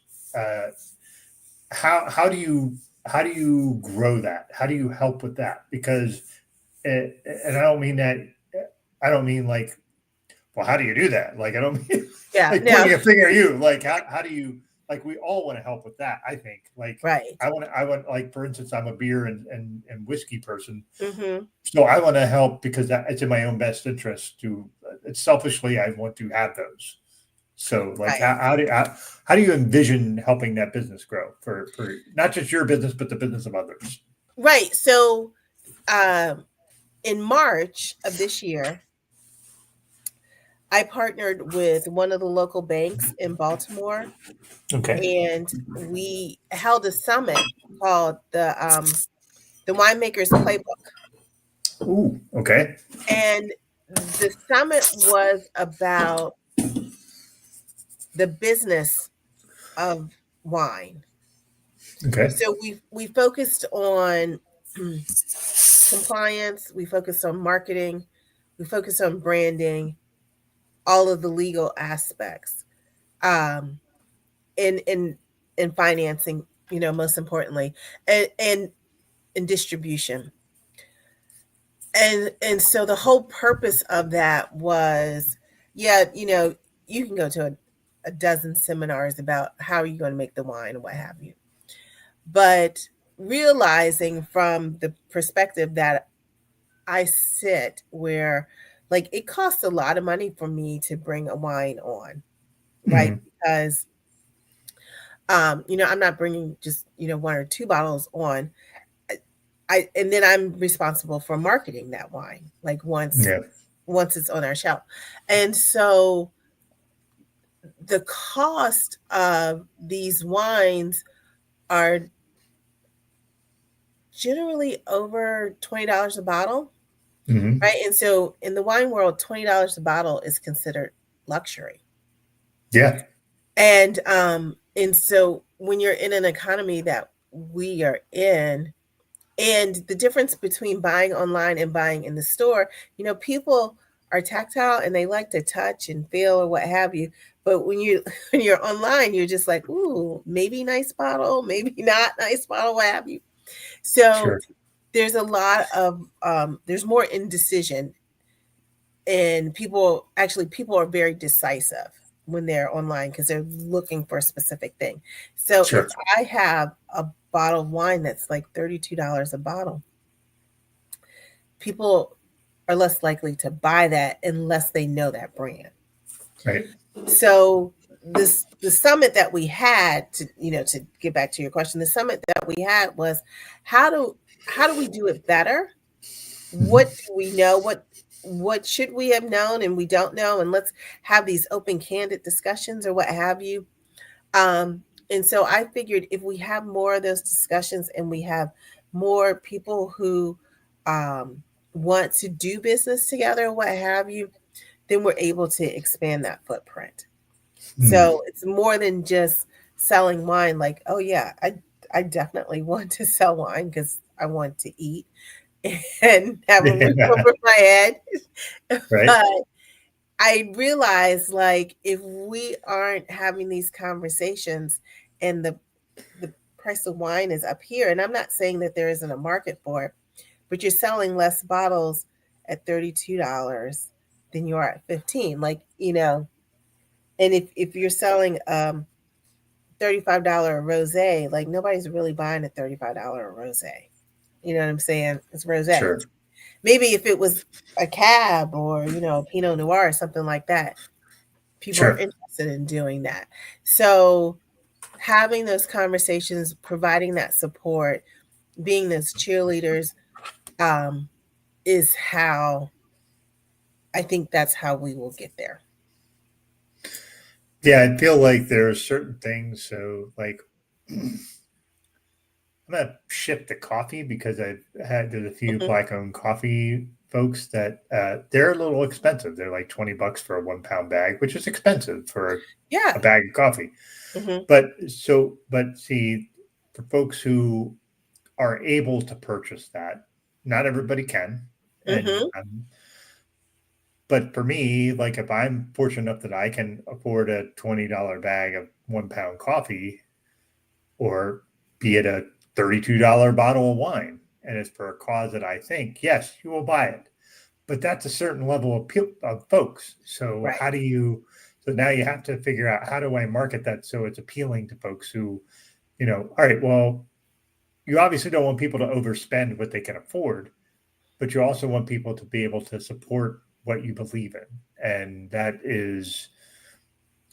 S1: How do you grow that? How do you help with that? Because and I don't mean like, well, how do you do that? Like, I don't mean pointing a finger at you. Like, how do you, like, we all want to help with that. I think, like,
S3: right.
S1: I want, like, for instance, I'm a beer and whiskey person. So I want to help because it's in my own best interest selfishly, I want to have those. So like, right. How do you envision helping that business grow for not just your business, but the business of others?
S3: Right. So, in March of this year, I partnered with one of the local banks in Baltimore.
S1: Okay.
S3: And we held a summit called the Winemakers Playbook.
S1: Ooh, okay.
S3: And the summit was about the business of wine.
S1: Okay.
S3: So we focused on compliance, we focused on marketing, we focused on branding, all of the legal aspects, in financing, most importantly, and distribution. And so the whole purpose of that was, you can go to a dozen seminars about how you're going to make the wine and what have you. But realizing from the perspective that I sit where, like, it costs a lot of money for me to bring a wine on, right?
S1: Mhm.
S3: Because, I'm not bringing just, one or two bottles on. And then I'm responsible for marketing that wine, like once
S1: Yeah.
S3: it's on our shelf. And so the cost of these wines are generally over $20 a bottle,
S1: Mhm.
S3: right? And so in the wine world, $20 a bottle is considered luxury.
S1: Yeah.
S3: And so when you're in an economy that we are in, and the difference between buying online and buying in the store, people are tactile and they like to touch and feel or what have you. But when when you're online, you're just like, ooh, maybe nice bottle, maybe not nice bottle, what have you. So
S1: Sure.
S3: there's a lot of there's more indecision, and people are very decisive when they're online because they're looking for a specific thing. So if
S1: Sure.
S3: I have a bottle of wine that's like $32 a bottle, people are less likely to buy that unless they know that brand.
S1: Right.
S3: So the summit that we had, to get back to your question, the summit that we had was how do we do it better? What
S1: Mhm.
S3: do we know? What should we have known and we don't know? And let's have these open, candid discussions or what have you. And so I figured if we have more of those discussions and we have more people who want to do business together or what have you, then we're able to expand that footprint.
S1: Mm.
S3: So it's more than just selling wine. Like, oh yeah, I definitely want to sell wine because I want to eat and have a roof
S1: Yeah.
S3: over my head.
S1: Right.
S3: But I realize, like, if we aren't having these conversations and the price of wine is up here, and I'm not saying that there isn't a market for it, but you're selling less bottles at $32 than you are at 15. Like, and if you're selling $35 rosé, like nobody's really buying a $35 rosé. You know what I'm saying? It's rosé.
S1: Sure.
S3: Maybe if it was a cab or, a Pinot Noir or something like that, people are
S1: Sure.
S3: interested in doing that. So having those conversations, providing that support, being those cheerleaders, is how I think that's how we will get there.
S1: Yeah, I feel like there are certain things. So, like, I'm gonna shift to coffee because there's a few
S3: Mhm.
S1: black-owned coffee folks that they're a little expensive. They're like $20 for a 1 pound bag, which is expensive for a
S3: Yeah.
S1: bag of coffee.
S3: Hmm.
S1: But see, for folks who are able to purchase that, not everybody can, and
S3: Hmm.
S1: but for me, like if I'm fortunate enough that I can afford a $20 bag of 1 pound coffee, or be it a $32 bottle of wine, and it's for a cause that I think, yes, you will buy it. But that's a certain level of folks. So
S3: Right.
S1: how do you? So now you have to figure out, how do I market that so it's appealing to folks who, all right, well, you obviously don't want people to overspend what they can afford, but you also want people to be able to support what you believe in. And that is,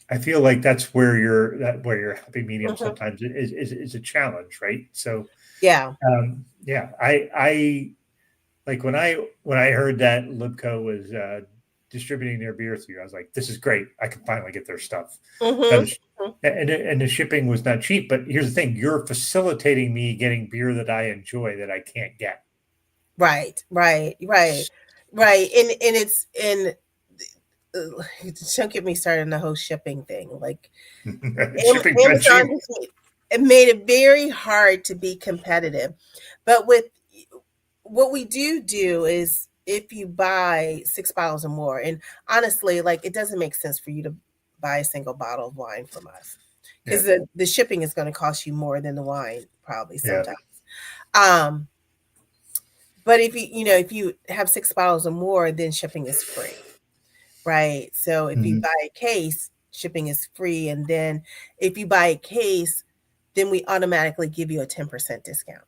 S1: I feel like that's where your happy medium
S3: Hmm.
S1: sometimes is a challenge, right? So
S3: Yeah.
S1: yeah, I like when I heard that Libco was distributing their beer through, I was like, this is great. I can finally get their stuff. That
S3: Hmm.
S1: is, and the shipping was not cheap. But here's the thing: you're facilitating me getting beer that I enjoy that I can't get.
S3: Right. Right. Right. Right. And it's in. Don't get me started on the whole shipping thing. Like,
S1: Shipping's not
S3: Amazon
S1: cheap.
S3: it made it very hard to be competitive. But with what we do is if you buy 6 bottles or more, and honestly, like it doesn't make sense for you to buy a single bottle of wine from us
S1: Yeah,
S3: because the shipping is going to cost you more than the wine probably
S1: yeah.
S3: sometimes. Um, but if you have 6 bottles or more, then shipping is free. Right. So if you
S1: Mhm.
S3: buy a case, shipping is free. And then if you buy a case, then we automatically give you a 10% discount.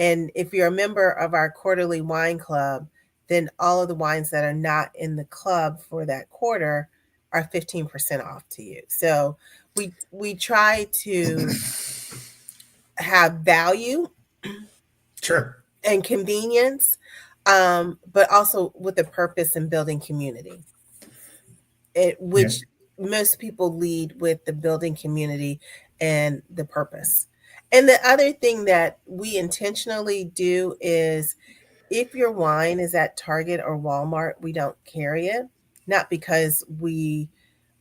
S3: And if you're a member of our quarterly wine club, then all of the wines that are not in the club for that quarter are 15% off to you. So we try to have value
S1: Sure.
S3: and convenience, but also with a purpose in building community, which most people lead with the building community and the purpose. And the other thing that we intentionally do is if your wine is at Target or Walmart, we don't carry it, not because we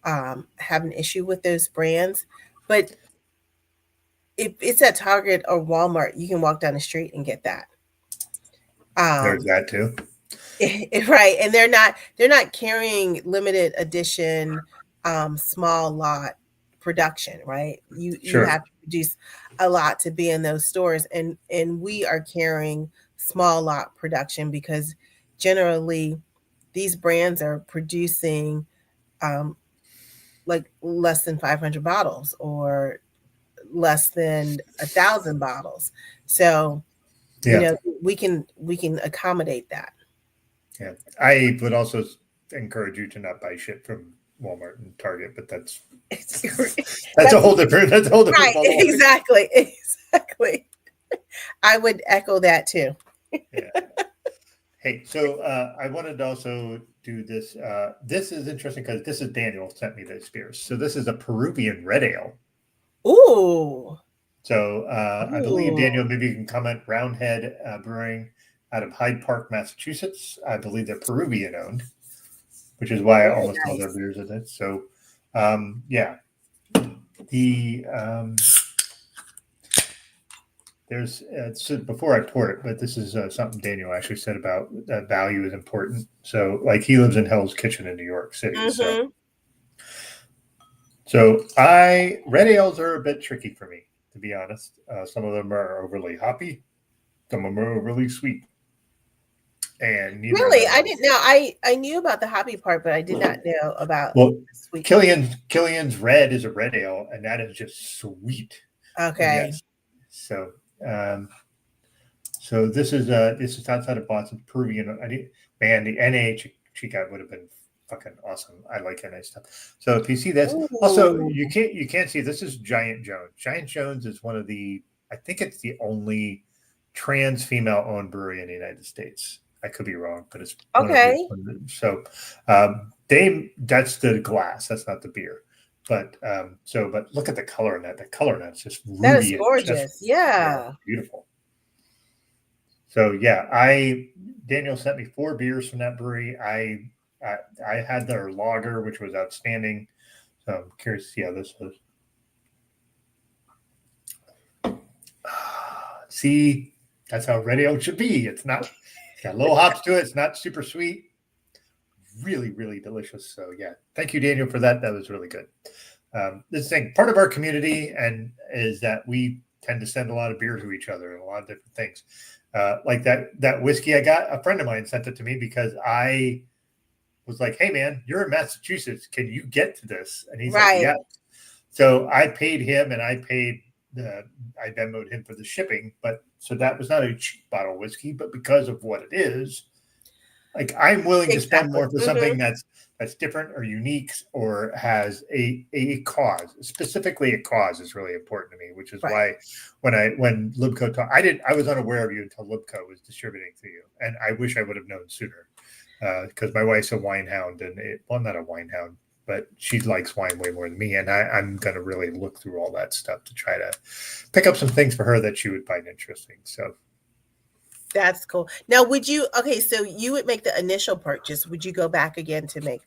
S3: have an issue with those brands, but if it's at Target or Walmart, you can walk down the street and get that.
S1: There's that too.
S3: Right. And they're not carrying limited edition small lot production, right? You
S1: Sure.
S3: have to produce a lot to be in those stores, and we are carrying small lot production because generally these brands are producing like less than 500 bottles or less than 1,000 bottles. So we can accommodate that.
S1: Yeah, I would also encourage you to not buy shit from Walmart and Target, but that's a whole different
S3: right.
S1: ballgame.
S3: Exactly. I would echo that too.
S1: Yeah. Hey, so I wanted to also do this. This is interesting because this is Daniel sent me these beers. So this is a Peruvian red ale.
S3: Ooh.
S1: So I believe, Daniel, maybe you can comment. Roundhead Brewing out of Hyde Park, Massachusetts. I believe they're Peruvian owned, which is why almost all their beers are it. So, yeah. There's so before I pour it, but this is something Daniel actually said about that value is important. So, like, he lives in Hell's Kitchen in New York City.
S3: Mm-hmm.
S1: So red ales are a bit tricky for me, to be honest. Some of them are overly hoppy, some of them are overly sweet. And
S3: really, I didn't know. I knew about the hoppy part, but I did not know about
S1: sweet. Killian's Red is a red ale, and that is just sweet.
S3: Okay.
S1: Yes. So, so this is outside of Boston, Peruvian. Man, the NA Chica would have been fucking awesome. I like NA stuff. So if you see this, also you can't see this is Giant Jones. Giant Jones is one of the, I think it's the only trans female owned brewery in the United States. I could be wrong, but it's
S3: okay.
S1: So that's the glass. That's not the beer. But but look at the color in that. The color in that's just ruby.
S3: That is gorgeous. Yeah.
S1: Beautiful. So Daniel sent me 4 beers from that brewery. I had their lager, which was outstanding. So I'm curious to see how this is. See, that's how red ale should be. It's got little hops to it. It's not super sweet. Really, really delicious. So yeah, thank you, Daniel, for that. That was really good. This thing, part of our community, and is that we tend to send a lot of beer to each other and a lot of different things. Like that whiskey I got, a friend of mine sent it to me because I was like, "Hey man, you're in Massachusetts. Can you get to this?" And he's like, "Yeah." So I paid him, and I Venmo'd him for the shipping. But so that was not a cheap bottle of whiskey, but because of what it is, like I'm willing to spend more for something that's different or unique or has a cause. Specifically, a cause is really important to me, which is why when Libco talked, I was unaware of you until Libco was distributing to you, and I wish I would have known sooner because my wife's a wine hound, and not a wine hound, but she likes wine way more than me, and I'm going to really look through all that stuff to try to pick up some things for her that she would find interesting. So.
S3: That's cool. Now, so you would make the initial purchase. Would you go back again to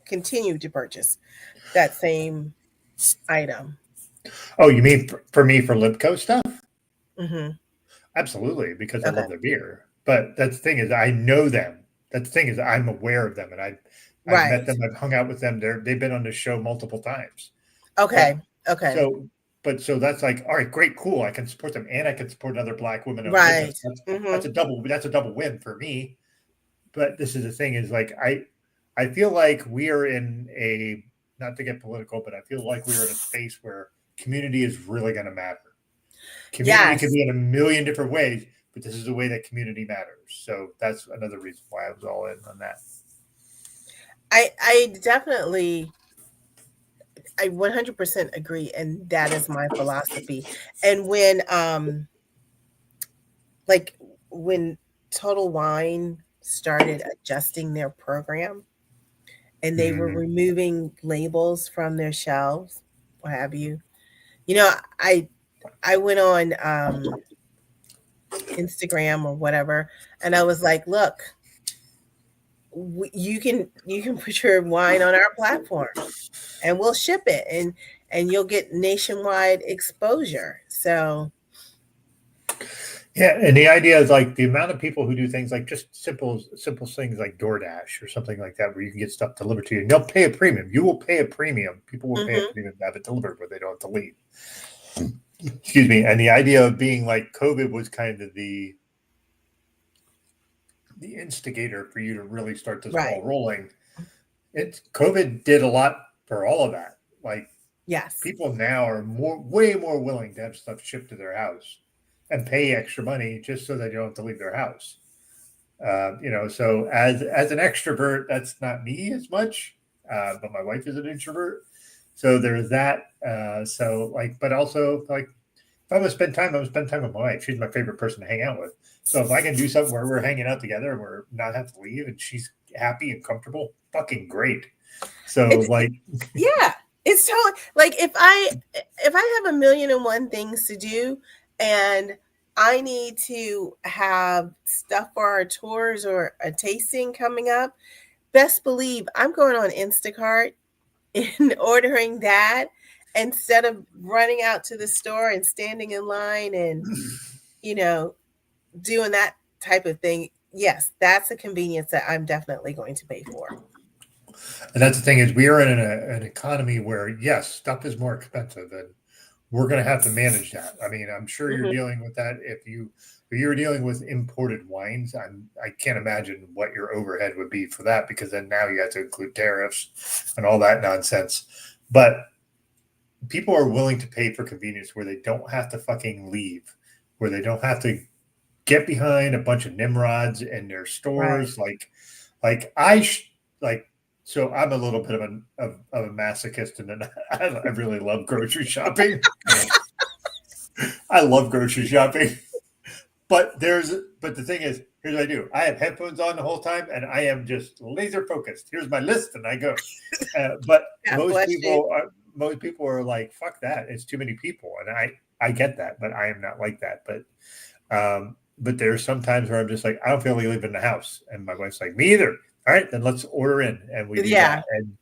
S3: continue to purchase that same item?
S1: Oh, you mean for me for Libco stuff?
S3: Mm-hmm.
S1: Absolutely, because I love their beer. But that's the thing is I know them. That's the thing is I'm aware of them, and I've met them. I've hung out with them. They've been on the show multiple times.
S3: Okay.
S1: So that's like, all right, great, cool. I can support them, and I can support another Black women.
S3: Right.
S1: That's a double win for me. But this is the thing is like I feel like we are in a, not to get political, but I feel like we are in a space where community is really going to matter. Community can
S3: Yes.
S1: be in a million different ways, but this is a way that community matters. So that's another reason why I was all in on that.
S3: I definitely, I 100% agree, and that is my philosophy. And like when Total Wine started adjusting their program and they were removing labels from their shelves, what have you, I went on Instagram or whatever, and I was like, look, you can put your wine on our platform and we'll ship it, and you'll get nationwide exposure. So
S1: yeah, and the idea is like the amount of people who do things like just simple things like DoorDash or something like that, where you can get stuff delivered to you and they'll pay a premium. You will pay a premium. People will pay a premium to have it delivered, but they don't have to leave. Excuse me. And the idea of being like COVID was kind of the instigator for you to really start this ball rolling. COVID did a lot for all of that. Like,
S3: yes,
S1: people now are way more willing to have stuff shipped to their house and pay extra money just so they don't have to leave their house. So as an extrovert, that's not me as much, but my wife is an introvert. So there's that. But also like, if I'm gonna spend time, I'm gonna spend time with my wife. She's my favorite person to hang out with. So if I can do something where we're hanging out together and we're not have to leave and she's happy and comfortable, fucking great. So
S3: yeah, it's totally like if I have 1,000,001 things to do and I need to have stuff for our tours or a tasting coming up, best believe I'm going on Instacart and ordering that instead of running out to the store and standing in line and doing that type of thing. Yes, that's a convenience that I'm definitely going to pay for.
S1: And that's the thing is we are in an economy where, yes, stuff is more expensive and we're going to have to manage that. I mean, I'm sure you're dealing with that. If you're dealing with imported wines, I can't imagine what your overhead would be for that, because then now you have to include tariffs and all that nonsense. But people are willing to pay for convenience where they don't have to fucking leave, where they don't have to get behind a bunch of Nimrods in their stores. So I'm a little bit of a masochist, and then I really love grocery shopping. I love grocery shopping, but the thing is, here's what I do. I have headphones on the whole time, and I am just laser focused. Here's my list, and I go. But most people are like, "Fuck that! It's too many people," and I get that, but I am not like that. But there's some times where I'm just like, I don't feel like leaving the house, and my wife's like, me either. All right, then let's order in, and we do that. And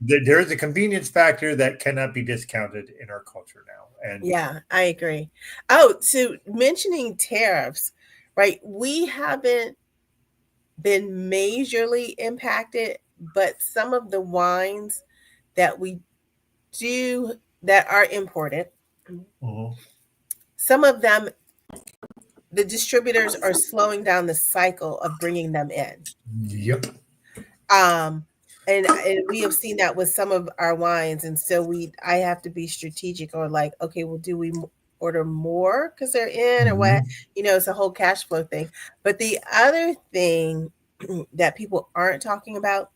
S1: there is a convenience factor that cannot be discounted in our culture now. And
S3: yeah, I agree. Oh, so mentioning tariffs, right? We haven't been majorly impacted, but some of the wines that we do that are imported, some of them, the distributors are slowing down the cycle of bringing them in.
S1: Yep.
S3: And we have seen that with some of our wines, and so I have to be strategic, or like, okay, well, do we order more because they're in, or what? It's a whole cash flow thing. But the other thing that people aren't talking about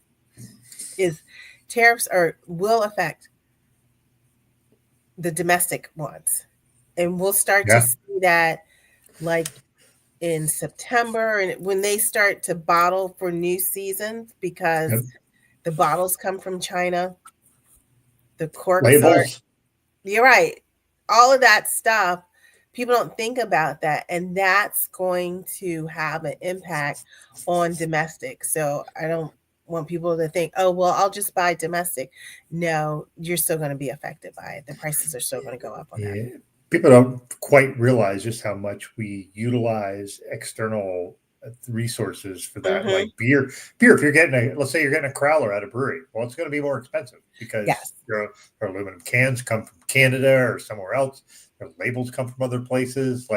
S3: is tariffs will affect the domestic ones, and we'll start to see that like in September, and when they start to bottle for new seasons, because the bottles come from China, the corks
S1: labels.
S3: You're right. All of that stuff, people don't think about that, and that's going to have an impact on domestic. So I don't want people to think, oh, well, I'll just buy domestic. No, you're still going to be affected by it. The prices are still going to go up on that.
S1: People don't quite realize just how much we utilize external resources for that. Like beer, if you're getting let's say you're getting a crowler at a brewery, well, it's going to be more expensive because their aluminum cans come from Canada or somewhere else. Their labels come from other places.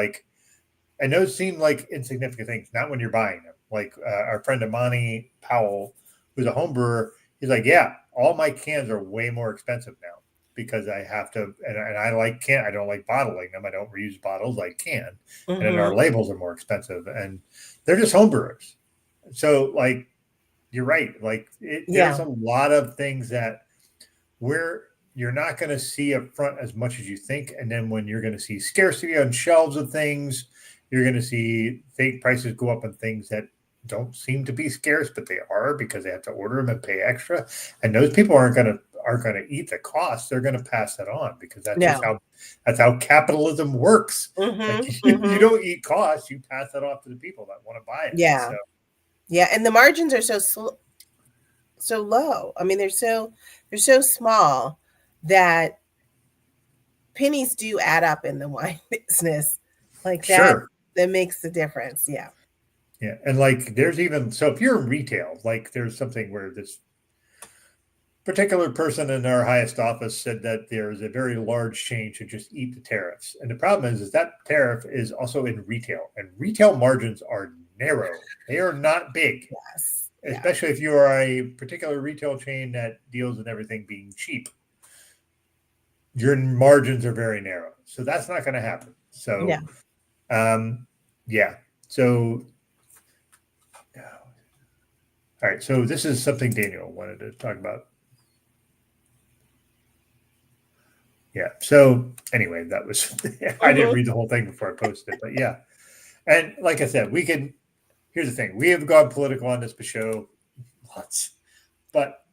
S1: And those seem like insignificant things, not when you're buying them. Like our friend Imani Powell, who's a home brewer, he's like, yeah, all my cans are way more expensive now. because I have to, and I I don't like bottling them. I don't reuse bottles. I can. And then our
S3: Mhm.
S1: labels are more expensive, and they're just home brewers. So like, you're right. Like there's
S3: Yeah.
S1: a lot of things that where you're not going to see up front as much as you think. And then when you're going to see scarcity on shelves of things, you're going to see fake prices go up on things that don't seem to be scarce, but they are because they have to order them and pay extra. And those people aren't going to eat the cost. They're going to pass that on because
S3: No.
S1: that's how capitalism works. Like
S3: Mhm.
S1: you
S3: Mhm.
S1: don't eat costs, you pass that off to the people that want to buy it.
S3: Yeah.
S1: So
S3: Yeah, and the margins are so low. I mean, they're so small that pennies do add up in the wine business. Like
S1: sure.
S3: that makes the difference. Yeah.
S1: Yeah. And like there's even so if you're in retail, like there's something where this particular person in our highest office said that there is a very large chain should just eat the tariffs. And the problem is that tariff is also in retail, and retail margins are narrow. They are not big,
S3: Yes. Yeah.
S1: especially if you are a particular retail chain that deals in everything being cheap. Your margins are very narrow. So that's not going to happen.
S3: Yeah.
S1: So, yeah. So, all right. So this is something Daniel wanted to talk about. Yeah. So anyway, that was I didn't read the whole thing before I posted it, but yeah. And like I said, here's the thing. We have gone political on this show lots, but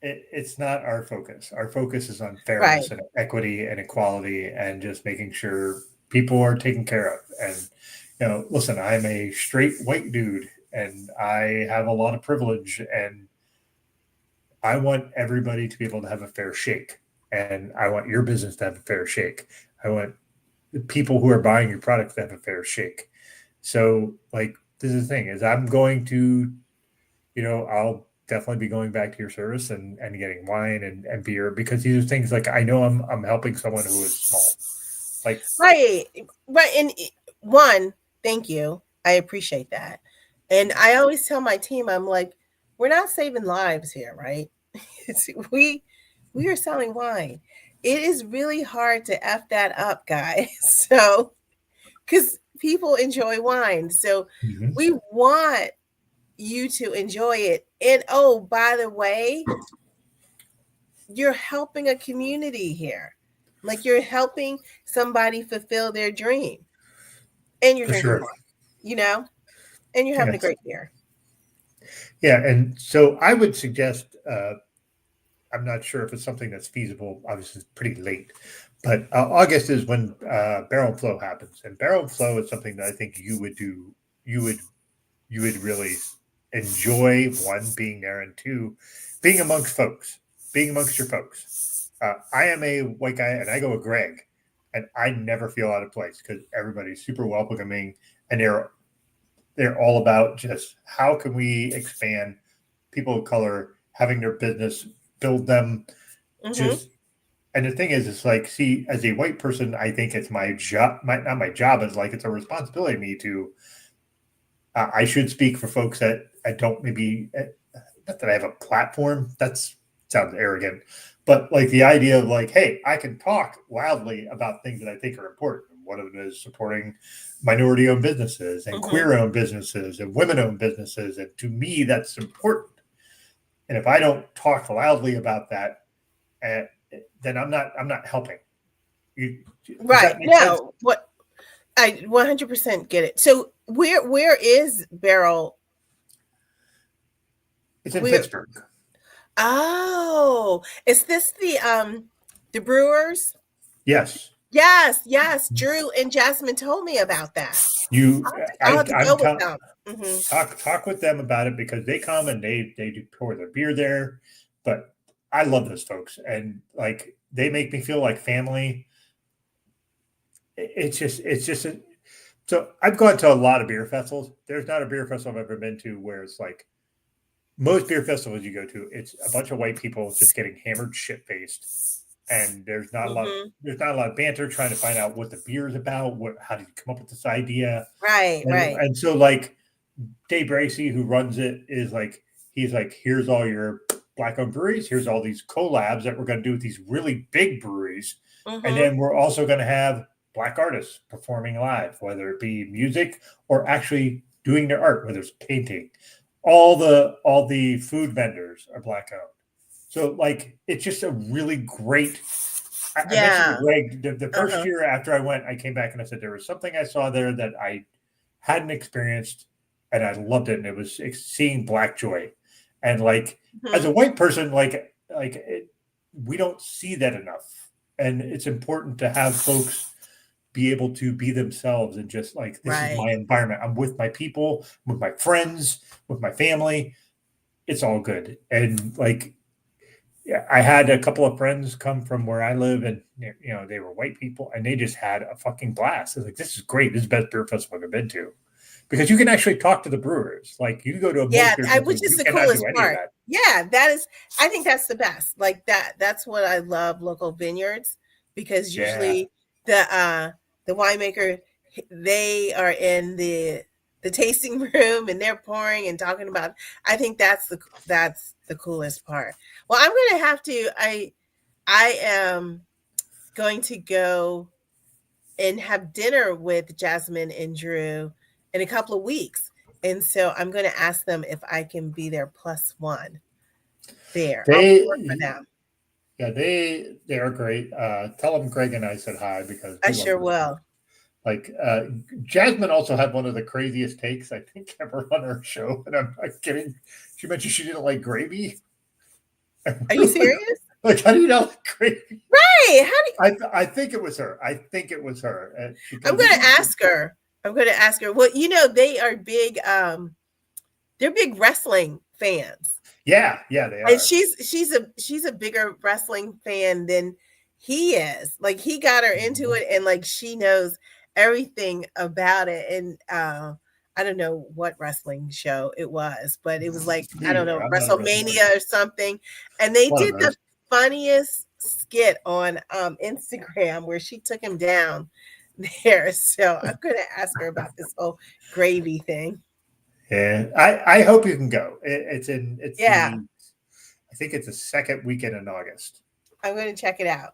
S1: it's not our focus. Our focus is on
S3: Right.
S1: fairness and equity and equality and just making sure people are taken care of. And listen, I'm a straight white dude and I have a lot of privilege, and I want everybody to be able to have a fair shake. And I want your business to have a fair shake. I want the people who are buying your product to have a fair shake. So, like, this is the thing: is I'm going to, I'll definitely be going back to your service and getting wine and beer, because these are things like I know I'm helping someone who is small. Like,
S3: Right. And one, thank you. I appreciate that. And I always tell my team, I'm like, we're not saving lives here, right? we are selling wine. It is really hard to F that up, guys. So, because people enjoy wine. So we want you to enjoy it. And oh, by the way, you're helping a community here. Like you're helping somebody fulfill their dream. And you're
S1: for
S3: drinking
S1: sure.
S3: wine, and you're having a
S1: Yes.
S3: great beer.
S1: Yeah. And so I would suggest, I'm not sure if it's something that's feasible. Obviously, it's pretty late, but August is when Barrel and Flow happens, and Barrel and Flow is something that I think you would do. You would really enjoy, one, being there, and two, being amongst your folks. I am a white guy, and I go with Greg, and I never feel out of place because everybody's super welcoming, and they're all about just how can we expand people of color having their business, build them. Just, and the thing is, it's like, see, as a white person, I think it's my job, not my job, is like it's a responsibility to me to. I should speak for folks that I don't maybe, not that I have a platform. Sounds arrogant, but like the idea of like, hey, I can talk loudly about things that I think are important. One of them is supporting minority-owned businesses and queer-owned businesses and women-owned businesses, and to me, that's important. And if I don't talk loudly about that, then I'm not helping.
S3: Right. No, what I 100% get it. So where is Barrel?
S1: It's in Pittsburgh.
S3: Oh, is this the Brewers?
S1: Yes.
S3: Yes. Drew and Jasmine told me about that. I'll have to go with them.
S1: Talk with them about it, because they come and they do pour their beer there. But I love those folks, and like they make me feel like family. It's just so I've gone to a lot of beer festivals. There's not a beer festival I've ever been to where it's like most beer festivals you go to, it's a bunch of white people just getting hammered shit faced, and there's not a lot of banter trying to find out what the beer is about, how did you come up with this idea,
S3: right.
S1: And so like Dave Bracey, who runs it, is like, he's like, here's all your Black-owned breweries. Here's all these collabs that we're going to do with these really big breweries. And
S3: Mhm.
S1: then we're also going to have Black artists performing live, whether it be music or actually doing their art, whether it's painting. All the food vendors are Black owned. So like it's just a really great. I mentioned
S3: Yeah.
S1: to Greg the first
S3: Uh-huh.
S1: year after I went, I came back and I said there was something I saw there that I hadn't experienced, and I loved it. And it was seeing Black joy, and like as a
S3: Mhm.
S1: white person, we don't see that enough, and it's important to have folks be able to be themselves and just like this is my
S3: Right.
S1: environment. I'm with my people, with my friends, with my family. It's all good, and like yeah, I had a couple of friends come from where I live, and they were white people, and they just had a fucking blast. It's like this is great. This is the best beer festival I've ever been to, because you can actually talk to the brewers. Like you go to a
S3: Yeah,
S1: most beer
S3: which
S1: festival,
S3: is
S1: you
S3: the
S1: cannot do
S3: coolest
S1: any of
S3: part.
S1: that.
S3: Yeah, I think that's the best. Like that's what I love local vineyards, because
S1: Yeah,
S3: usually the winemaker, they are in the tasting room and they're pouring and talking about. I think that's the coolest part. Well, I'm going to have to I am going to go and have dinner with Jasmine and Drew in a couple of weeks. And so I'm going to ask them if I can be their +1 there. I'll work for
S1: they
S3: them.
S1: yeah they are great. Tell them Greg and I said hi because
S3: I
S1: we love
S3: sure
S1: listening.
S3: will.
S1: Like Jasmine also had one of the craziest takes I think ever on her show, and I'm not kidding. She mentioned she didn't like gravy.
S3: Are you serious?
S1: Like, how do you not like gravy?
S3: Hey, how do
S1: I think it was her. I think it was her
S3: I'm
S1: because
S3: going to ask her. I'm going to ask her. Well, they are big they're big wrestling fans.
S1: yeah, they
S3: And
S1: are.
S3: she's a bigger wrestling fan than he is. Like he got her into it, and like she knows everything about it. And I don't know what wrestling show it was, but it was like, I don't know,
S1: I'm not a wrestling person.
S3: WrestleMania or something. And they
S1: One of
S3: did the
S1: those.
S3: funniest skit on Instagram where she took him down there. So I'm gonna ask her about this whole gravy thing.
S1: Yeah, I hope you can go. It's
S3: Yeah,
S1: I think it's the second weekend in August.
S3: I'm gonna check it out.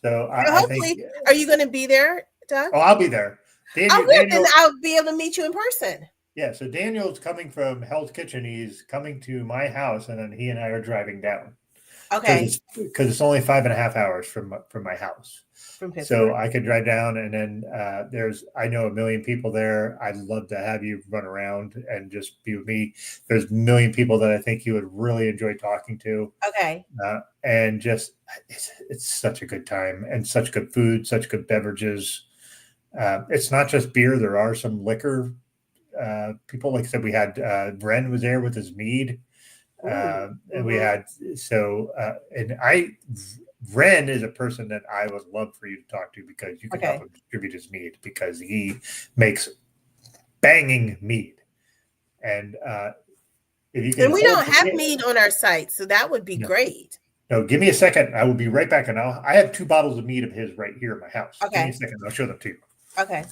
S1: So
S3: So
S1: I think
S3: hopefully, are you going to be there, Doug?
S1: I'll be there.
S3: Oh, good. Then
S1: Daniel,
S3: I'll be able to meet you in person.
S1: yeah. So Daniel's coming from Hell's Kitchen. He's coming to my house, and then he and I are driving down
S3: Okay,
S1: because it's only 5.5 hours from my house.
S3: from
S1: So
S3: Pittsburgh.
S1: I could drive down, and then I know a million people there. I'd love to have you run around and just be with me. There's a million people that I think you would really enjoy talking to,
S3: Okay.
S1: and just it's such a good time and such good food, such good beverages. It's not just beer. There are some liquor people. Like I said, we had Ren was there with his mead,
S3: Ooh.
S1: and we
S3: Mhm.
S1: had Ren is a person that I would love for you to talk to because you can help
S3: Okay.
S1: him distribute his mead because he makes banging mead. And if you can
S3: And we
S1: hold
S3: don't have mead on our site, so that would be
S1: no,
S3: great.
S1: no, give me a second. I will be right back. And I have 2 bottles of mead of his right here in my house. Give me a
S3: Okay.
S1: second. I'll show them to you.
S3: Okay.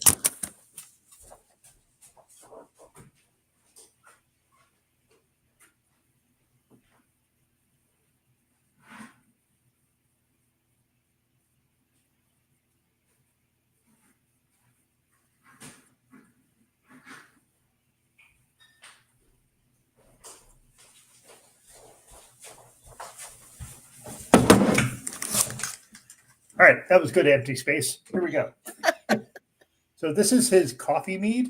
S1: All right, that was good empty space. Here we go. So this is his coffee mead.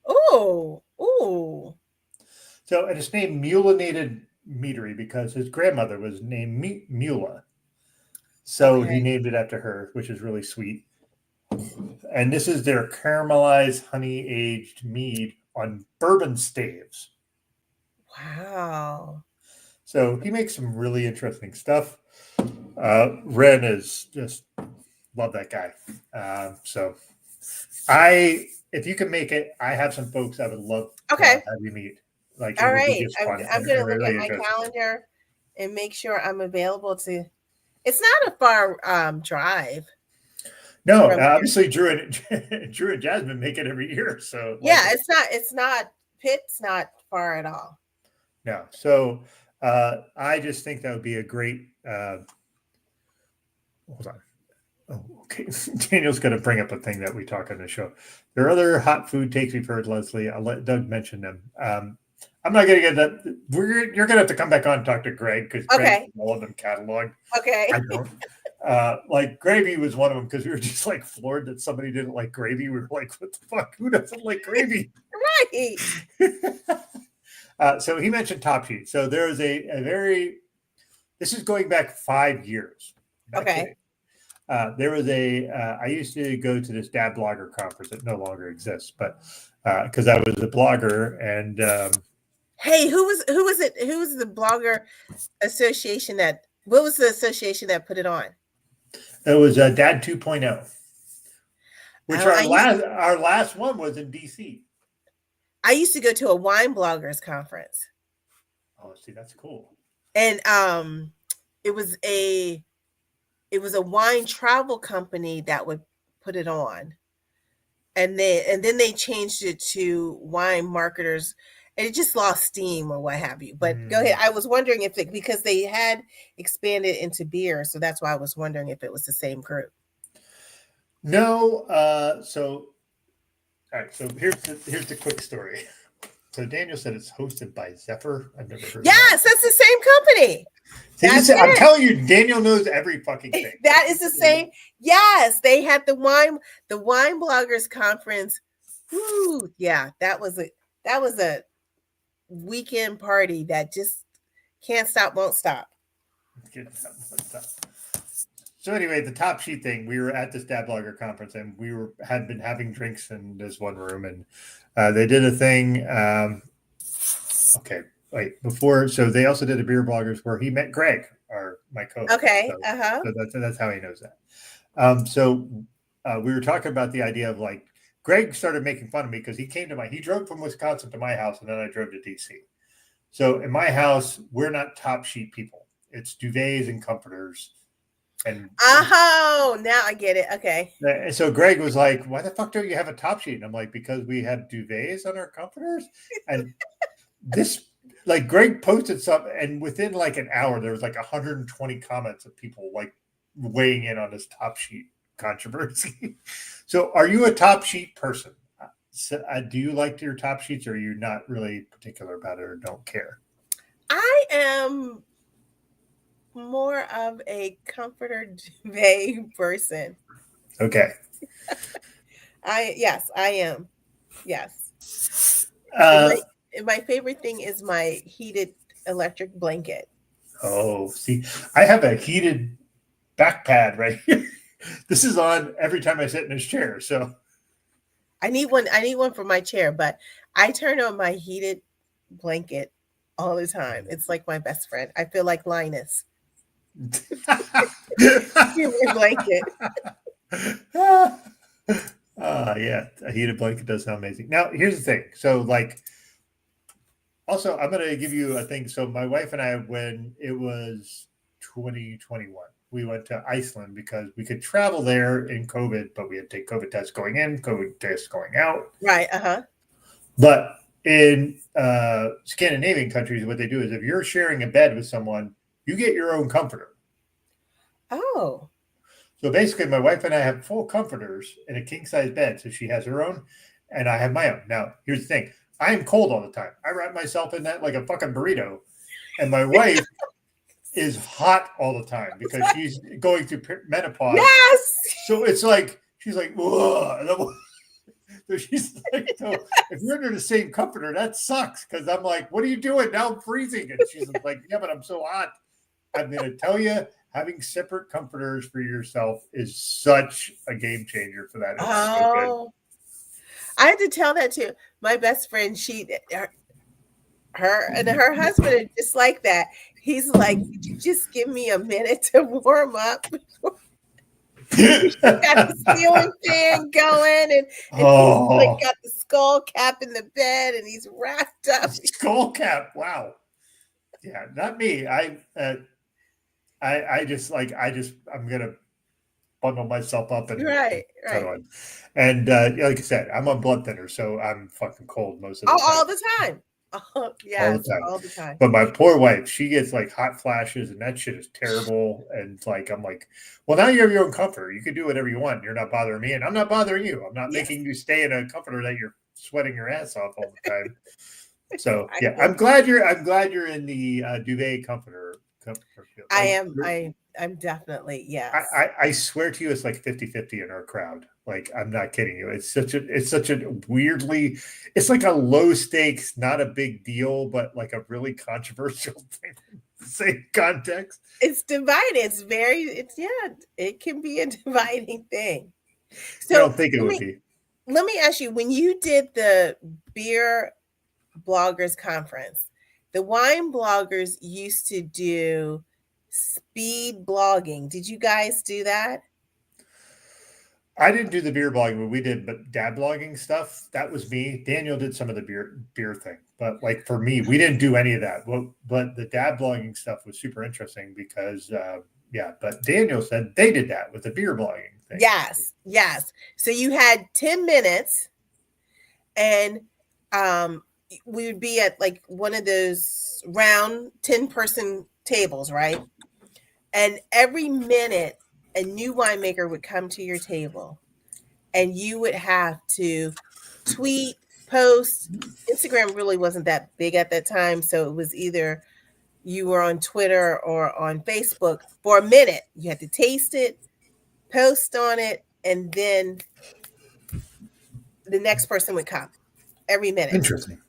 S3: Ooh. Ooh.
S1: So and it's named Mulinated Meadery because his grandmother was named Mula. So he
S3: Okay.
S1: named it after her, which is really sweet. And this is their caramelized honey aged mead on bourbon staves.
S3: Wow.
S1: So he makes some really interesting stuff. Ren is just love that guy. So if you can make it, I have some folks I would love to
S3: Okay.
S1: have you meet. Like it
S3: All
S1: would be
S3: right.
S1: just
S3: I'm,
S1: fun.
S3: I'm going to look
S1: really
S3: at my
S1: interesting.
S3: calendar and make sure I'm available to. It's not a far drive.
S1: No,
S3: from
S1: obviously Drew and Jasmine make it every year. So
S3: Yeah, it's not. Pitt's not far at all.
S1: no. So I just think that would be a great. Hold on. Oh, okay. Daniel's going to bring up a thing that we talk on the show. There are other hot food takes we've heard, Leslie. I'll let Doug mention them. I'm not going to get that. You're going to have to come back on and talk to Greg because Greg has all of them cataloged.
S3: Okay.
S1: I don't. Like gravy was one of them because we were just like floored that somebody didn't like gravy. We were like, what the fuck? Who doesn't like gravy?
S3: Right.
S1: So he mentioned Top Sheet. So there is a very, this is going back 5 years.
S3: Okay.
S1: There was I used to go to this dad blogger conference that no longer exists, but because I was a blogger and
S3: hey, who was it? Who was the blogger association what was the association that put it on?
S1: It was Dad 2.0, which our last one was in DC.
S3: I used to go to a wine bloggers conference.
S1: Oh, see, that's cool.
S3: And it was a wine travel company that would put it on. And then they changed it to wine marketers, and it just lost steam or what have you. But go ahead. I was wondering because they had expanded into beer, so that's why I was wondering if it was the same group.
S1: No, so all right, so here's the quick story. So Daniel said it's hosted by Zephyr. I've never heard of that.
S3: Yes, that's the same company.
S1: I'm telling you, Daniel knows every fucking thing.
S3: That is the same. Yes, they had the wine bloggers conference. Woo, yeah, that was a weekend party that just can't stop, won't stop.
S1: So anyway, the Top Sheet thing, we were at this dad blogger conference and had been having drinks in this one room, and they did a thing. So they also did a beer bloggers where he met Greg, my co-host.
S3: Okay.
S1: So that's how he knows that. So we were talking about the idea of like Greg started making fun of me because he drove from Wisconsin to my house and then I drove to DC. So in my house, we're not Top Sheet people. It's duvets and comforters. And
S3: now I get it. Okay.
S1: And so Greg was like, why the fuck don't you have a Top Sheet? And I'm like, because we have duvets on our comforters. And this, like, Greg posted something, and within like an hour, there was like 120 comments of people like weighing in on this Top Sheet controversy. So are you a Top Sheet person? Do you like your Top Sheets, or are you not really particular about it or don't care?
S3: I am more of a comforter duvet person.
S1: Okay.
S3: I am. Yes. My favorite thing is my heated electric blanket.
S1: Oh, see, I have a heated back pad right here. This is on every time I sit in this chair. So
S3: I need one for my chair, but I turn on my heated blanket all the time. It's like my best friend. I feel like Linus. Blanket.
S1: Yeah, a heated blanket does sound amazing. Now, here's the thing. So, like, also, I'm going to give you a thing. So, my wife and I, when it was 2021, we went to Iceland because we could travel there in COVID, but we had to take COVID tests going in, COVID tests going out.
S3: Right.
S1: But in Scandinavian countries, what they do is if you're sharing a bed with someone, you get your own comforter.
S3: Oh.
S1: So basically, my wife and I have full comforters in a king-size bed. So she has her own, and I have my own. Now, here's the thing. I am cold all the time. I wrap myself in that like a fucking burrito. And my wife is hot all the time because she's going through menopause.
S3: Yes!
S1: So it's like, she's like, whoa. So she's like, so if you're under the same comforter, that sucks. Because I'm like, what are you doing? Now I'm freezing. And she's like, yeah, but I'm so hot. I'm going to tell you, having separate comforters for yourself is such a game changer for that. It's so good.
S3: I had to tell that to my best friend. Her and her husband are just like that. He's like, "Could you just give me a minute to warm up?" She's got the ceiling fan going, and he's like got the skull cap in the bed, and he's wrapped up.
S1: Skull cap, wow. Yeah, not me. I'm gonna bundle myself up and
S3: right.
S1: And like I said, I'm on blood thinner, so I'm fucking cold most of the time.
S3: All the time. Yes,
S1: the time.
S3: all the time.
S1: But my poor wife, she gets like hot flashes, and that shit is terrible. And like, I'm like, well, now you have your own comforter. You can do whatever you want. You're not bothering me, and I'm not bothering you. I'm not
S3: Yes.
S1: making you stay in a comforter that you're sweating your ass off all the time. So yeah,
S3: Exactly.
S1: I'm glad you're in the duvet comforter field.
S3: I'm definitely, yes.
S1: I swear to you, it's like 50-50 in our crowd. Like, I'm not kidding you. It's such a weirdly, it's like a low stakes, not a big deal, but like a really controversial thing in the same context.
S3: It's divided. It can be a dividing thing. So
S1: I don't think it would be.
S3: Let me ask you, when you did the beer bloggers conference, the wine bloggers used to do speed blogging. Did you guys do that?
S1: I didn't do the beer blogging, but we did, but dad blogging stuff, that was me. Daniel did some of the beer thing, but like for me, we didn't do any of that. But the dad blogging stuff was super interesting because, but Daniel said they did that with the beer blogging thing.
S3: Yes. So you had 10 minutes, and we would be at like one of those round 10-person tables, right? And every minute, a new winemaker would come to your table, and you would have to tweet, post. Instagram really wasn't that big at that time, so it was either you were on Twitter or on Facebook for a minute. You had to taste it, post on it, and then the next person would come every minute.
S1: Interesting.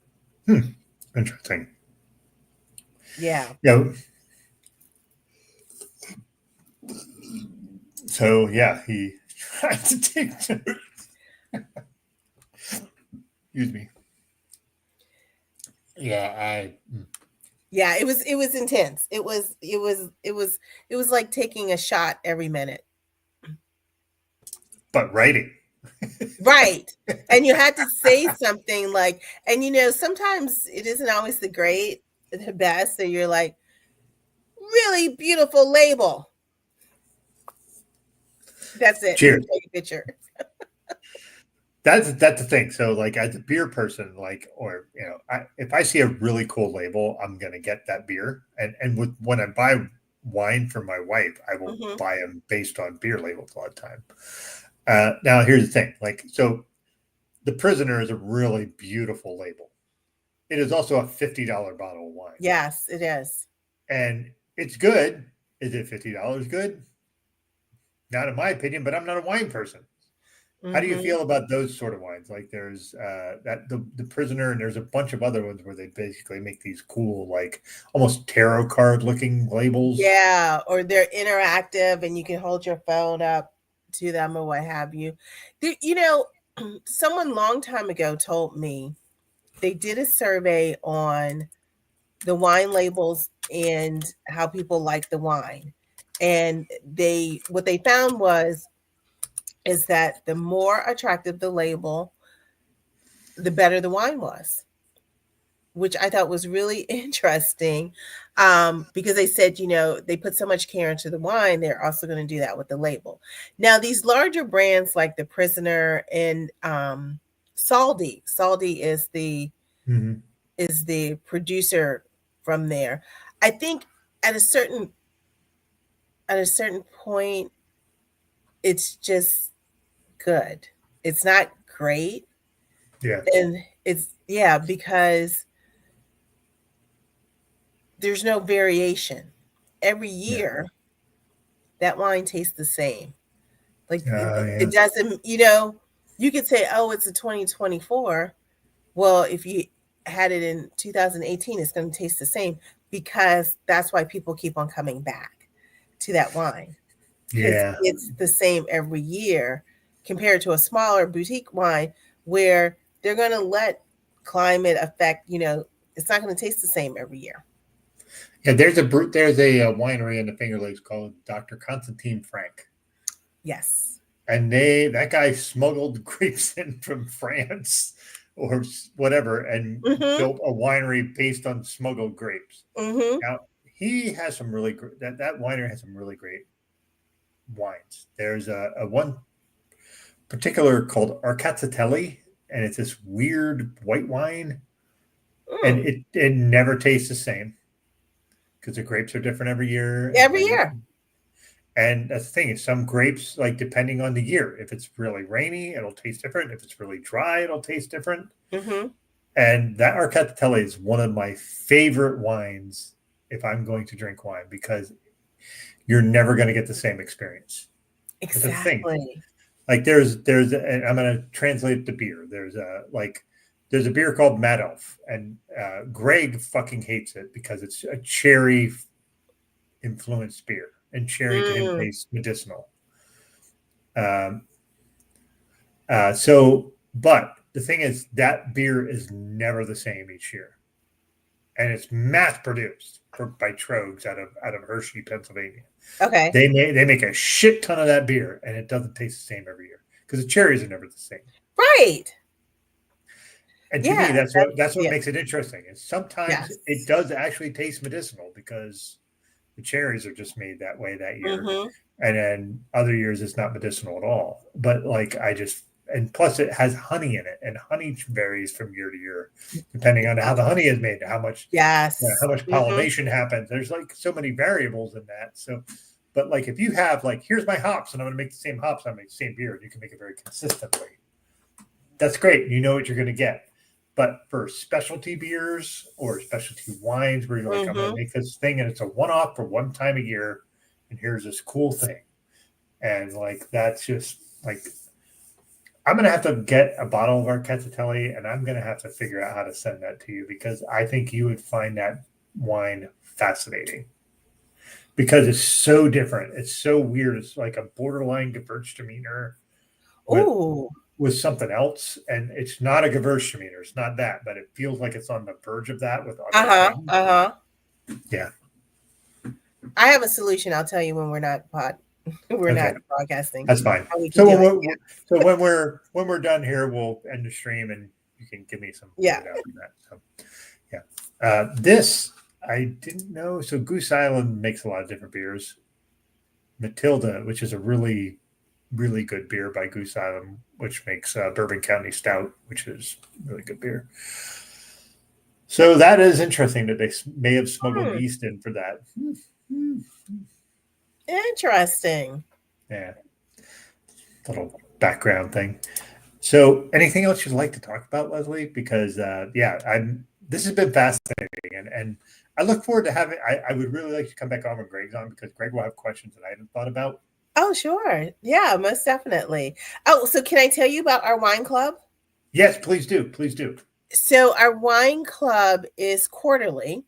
S1: Interesting.
S3: Yeah.
S1: So yeah, he tried to take notes. Excuse me. Yeah,
S3: it was intense. It was like taking a shot every minute.
S1: But writing.
S3: Right. And you had to say something like, and sometimes it isn't always the best. So you're like, really beautiful label. That's it.
S1: Cheers.
S3: Take a picture.
S1: That's the thing. So like as a beer person, like, or, if I see a really cool label, I'm going to get that beer. And when I buy wine for my wife, I will buy them based on beer labels a lot of time. Now here's the thing. Like, so the Prisoner is a really beautiful label. It is also a $50 bottle of wine.
S3: Yes, it is.
S1: And it's good. Is it $50 good? Not in my opinion, but I'm not a wine person. How do you feel about those sort of wines? Like there's the Prisoner, and there's a bunch of other ones where they basically make these cool, like almost tarot card looking labels.
S3: Yeah, or they're interactive and you can hold your phone up to them or what have you. Someone long time ago told me they did a survey on the wine labels and how people like the wine. And what they found is that the more attractive the label, the better the wine was, which I thought was really interesting, because they said, they put so much care into the wine, they're also going to do that with the label. Now, these larger brands like the Prisoner and Saldi is the producer from there. I think at a certain point, it's just good. It's not great.
S1: Yeah.
S3: And because there's no variation. Every year, that wine tastes the same. Like it doesn't, you could say, oh, it's a 2024. Well, if you had it in 2018, it's going to taste the same, because that's why people keep on coming back to that wine.
S1: Yeah.
S3: It's the same every year compared to a smaller boutique wine where they're going to let climate affect, it's not going to taste the same every year.
S1: Yeah, there's a winery in the Finger Lakes called Dr. Constantine Frank.
S3: Yes.
S1: And that guy smuggled grapes in from France or whatever and built a winery based on smuggled grapes. Now, he has some really great, that winery has some really great wines. There's a one particular called Arcatzelli, and it's this weird white wine. And it never tastes the same because the grapes are different every year.
S3: Every year.
S1: And that's the thing is some grapes, like depending on the year, if it's really rainy, it'll taste different. If it's really dry, it'll taste different.
S3: Mm-hmm.
S1: And that Arcatatelli is one of my favorite wines if I'm going to drink wine because you're never going to get the same experience.
S3: Exactly.
S1: Like and I'm going to translate the beer. There's a beer called Mad Elf, and Greg fucking hates it because it's a cherry influenced beer, and cherry to him tastes medicinal. But the thing is, that beer is never the same each year, and it's mass produced by Trogs out of Hershey, Pennsylvania.
S3: Okay.
S1: They make a shit ton of that beer, and it doesn't taste the same every year because the cherries are never the same.
S3: Right.
S1: And to me, that's what makes it interesting. Is sometimes it does actually taste medicinal because the cherries are just made that way that year, and then other years it's not medicinal at all. But and plus it has honey in it, and honey varies from year to year depending on how the honey is made, how much pollination happens. There's like so many variables in that. So, but like if you have like here's my hops, and I'm going to make the same hops, I make the same beer, and you can make it very consistently. That's great. You know what you're going to get. But for specialty beers or specialty wines where you're like, I'm going to make this thing and it's a one-off for one time a year, and here's this cool thing. And like, that's just like, I'm going to have to get a bottle of Arcatatelli, and I'm going to have to figure out how to send that to you because I think you would find that wine fascinating because it's so different. It's so weird. It's like a borderline Gewürztraminer. With something else, and it's not a Gewürztraminer. It's not that, but it feels like it's on the verge of that with other things. Yeah.
S3: I have a solution. I'll tell you when we're not not broadcasting.
S1: That's fine. So when we're done here, we'll end the stream, and you can give me some. This I didn't know. So Goose Island makes a lot of different beers. Matilda, which is a really good beer by Goose Island, which makes Bourbon County Stout, which is really good beer. So that is interesting that they may have smuggled yeast in for that.
S3: Interesting.
S1: Yeah. Little background thing. So anything else you'd like to talk about, Leslie? Because this has been fascinating, and I look forward to having. I would really like to come back on when Greg's on because Greg will have questions that I hadn't thought about.
S3: Oh, sure. Yeah, most definitely. Oh, so can I tell you about our wine club?
S1: Yes, please do. Please do.
S3: So our wine club is quarterly.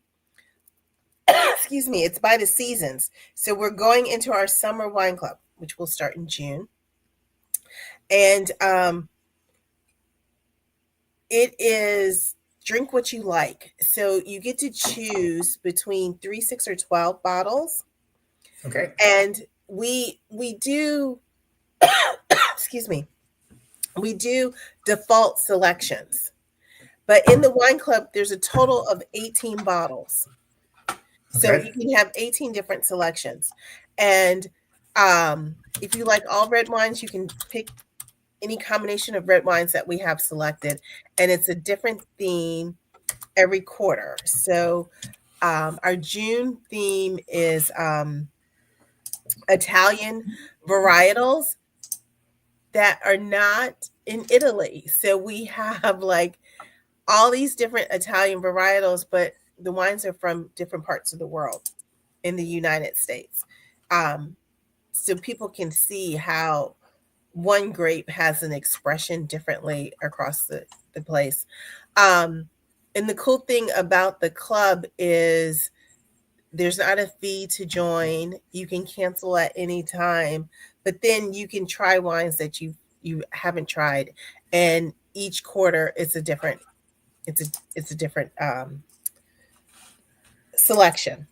S3: Excuse me. It's by the seasons. So we're going into our summer wine club, which will start in June. And it is drink what you like. So you get to choose between 3, 6, or 12 bottles.
S1: Okay.
S3: And we do excuse me, we do default selections, but in the wine club there's a total of 18 bottles. So you can have 18 different selections, and if you like all red wines, you can pick any combination of red wines that we have selected, and it's a different theme every quarter. So our June theme is Italian varietals that are not in Italy. So we have like all these different Italian varietals, but the wines are from different parts of the world in the United States. So people can see how one grape has an expression differently across the place. And the cool thing about the club is there's not a fee to join. You can cancel at any time, but then you can try wines that you haven't tried. And each quarter it's a different selection.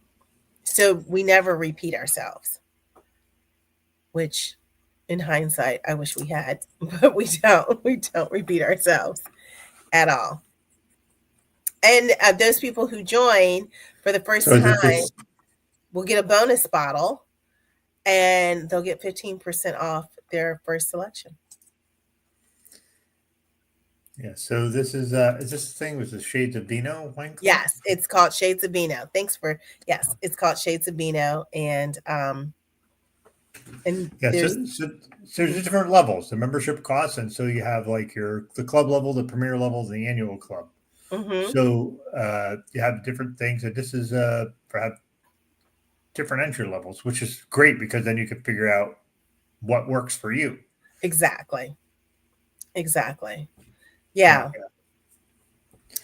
S3: So we never repeat ourselves, which in hindsight, I wish we had, but we don't. We don't repeat ourselves at all. And those people who join for the first time will get a bonus bottle, and they'll get 15% off their first selection.
S1: Yeah. So this is this thing with the Shades of Vino wine club?
S3: Yes, it's called Shades of Vino. Yes, it's called Shades of Vino, and
S1: Yeah.
S3: there's
S1: So there's different levels, the membership costs, and so you have like the club level, the premier level, and the annual club.
S3: mhm,
S1: So you have different things, and this is perhaps different entry levels, which is great because then you can figure out what works for you.
S3: exactly.
S1: Yeah.
S3: Yeah.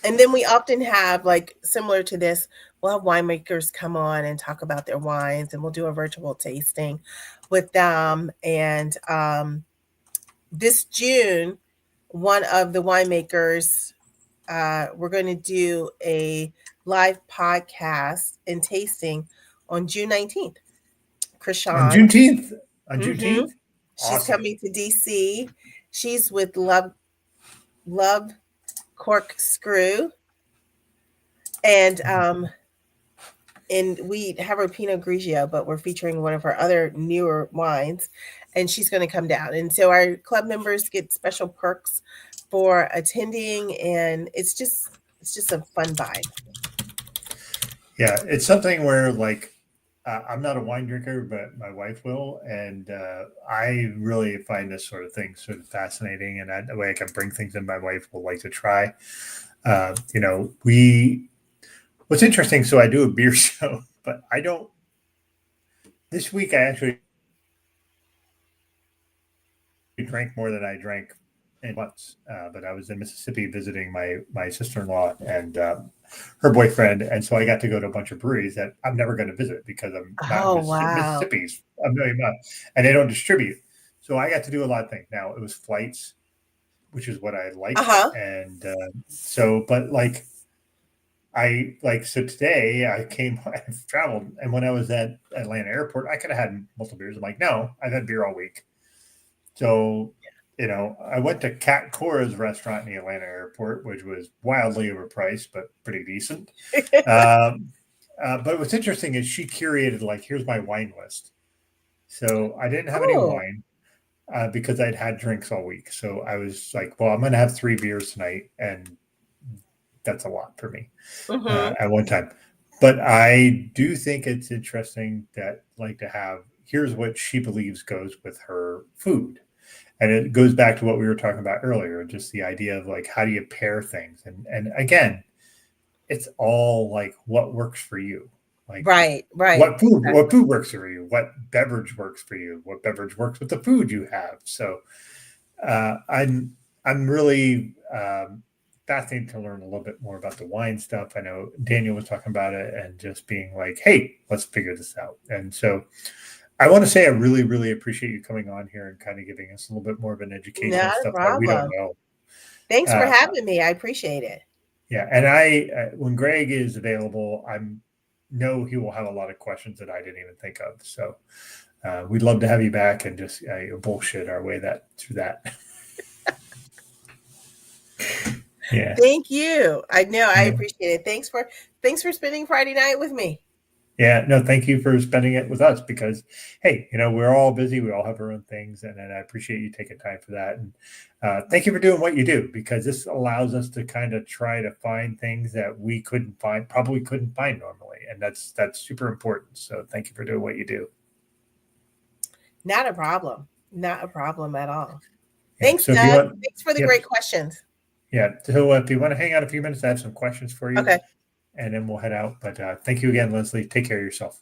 S3: And then we often have, like, similar to this, we'll have winemakers come on and talk about their wines, and we'll do a virtual tasting with them. And this June, one of the winemakers, we're going to do a live podcast and tasting on June 19th.
S1: On
S3: Krishan,
S1: Juneteenth. On
S3: hmm
S1: Juneteenth.
S3: she's
S1: Awesome.
S3: coming to DC. She's with Love Corkscrew. And we have her Pinot Grigio, but we're featuring one of her other newer wines, and she's going to come down. And so our club members get special perks for attending, and it's just a fun vibe.
S1: Yeah, it's something where like I'm not a wine drinker, but my wife will, and I really find this sort of thing sort of fascinating. And that way, I can bring things in my wife will like to try. What's interesting. So I do a beer show, but I don't. This week, I actually drank more than I drank in months. But I was in Mississippi visiting my sister-in-law and her boyfriend, and so I got to go to a bunch of breweries that I'm never going to visit because I'm not in
S3: Oh, wow.
S1: Mississippi's a million miles, and they don't distribute. So I got to do a lot of things. Now it was flights, which is what I like, and but like so today I've traveled, and when I was at Atlanta airport, I could have had multiple beers. I'm like, no, I've had beer all week. So, I went to Cat Cora's restaurant in the Atlanta airport, which was wildly overpriced, but pretty decent. But what's interesting is she curated, like, here's my wine list. So I didn't have any wine because I'd had drinks all week. So I was like, well, I'm going to have 3 beers tonight. And that's a lot for me at one time. But I do think it's interesting that, like, to have, here's what she believes goes with her food. And it goes back to what we were talking about earlier, just the idea of like, how do you pair things? And again, it's all like what works for you. Like
S3: right.
S1: What food works for you? What beverage works for you? What beverage works with the food you have? So I'm really fascinated to learn a little bit more about the wine stuff. I know Daniel was talking about it and just being like, hey, let's figure this out. And so I want to say I really, really appreciate you coming on here and kind of giving us a little bit more of an education on stuff that we don't know.
S3: Thanks for having me. I appreciate it.
S1: Yeah. And when Greg is available, I know he will have a lot of questions that I didn't even think of. So we'd love to have you back and just bullshit our way through that. Yeah.
S3: Thank you. I know. I appreciate it. Thanks for spending Friday night with me.
S1: Yeah, no, thank you for spending it with us because, hey, we're all busy. We all have our own things. And I appreciate you taking time for that. And thank you for doing what you do because this allows us to kind of try to find things that we probably couldn't find normally. And that's super important. So thank you for doing what you do.
S3: Not a problem. Not a problem at all.
S1: Yeah,
S3: thanks,
S1: so
S3: Doug. Thanks for the great questions.
S1: Yeah. So if you want to hang out a few minutes, I have some questions for you.
S3: Okay.
S1: And then we'll head out. But thank you again, Leslie. Take care of yourself.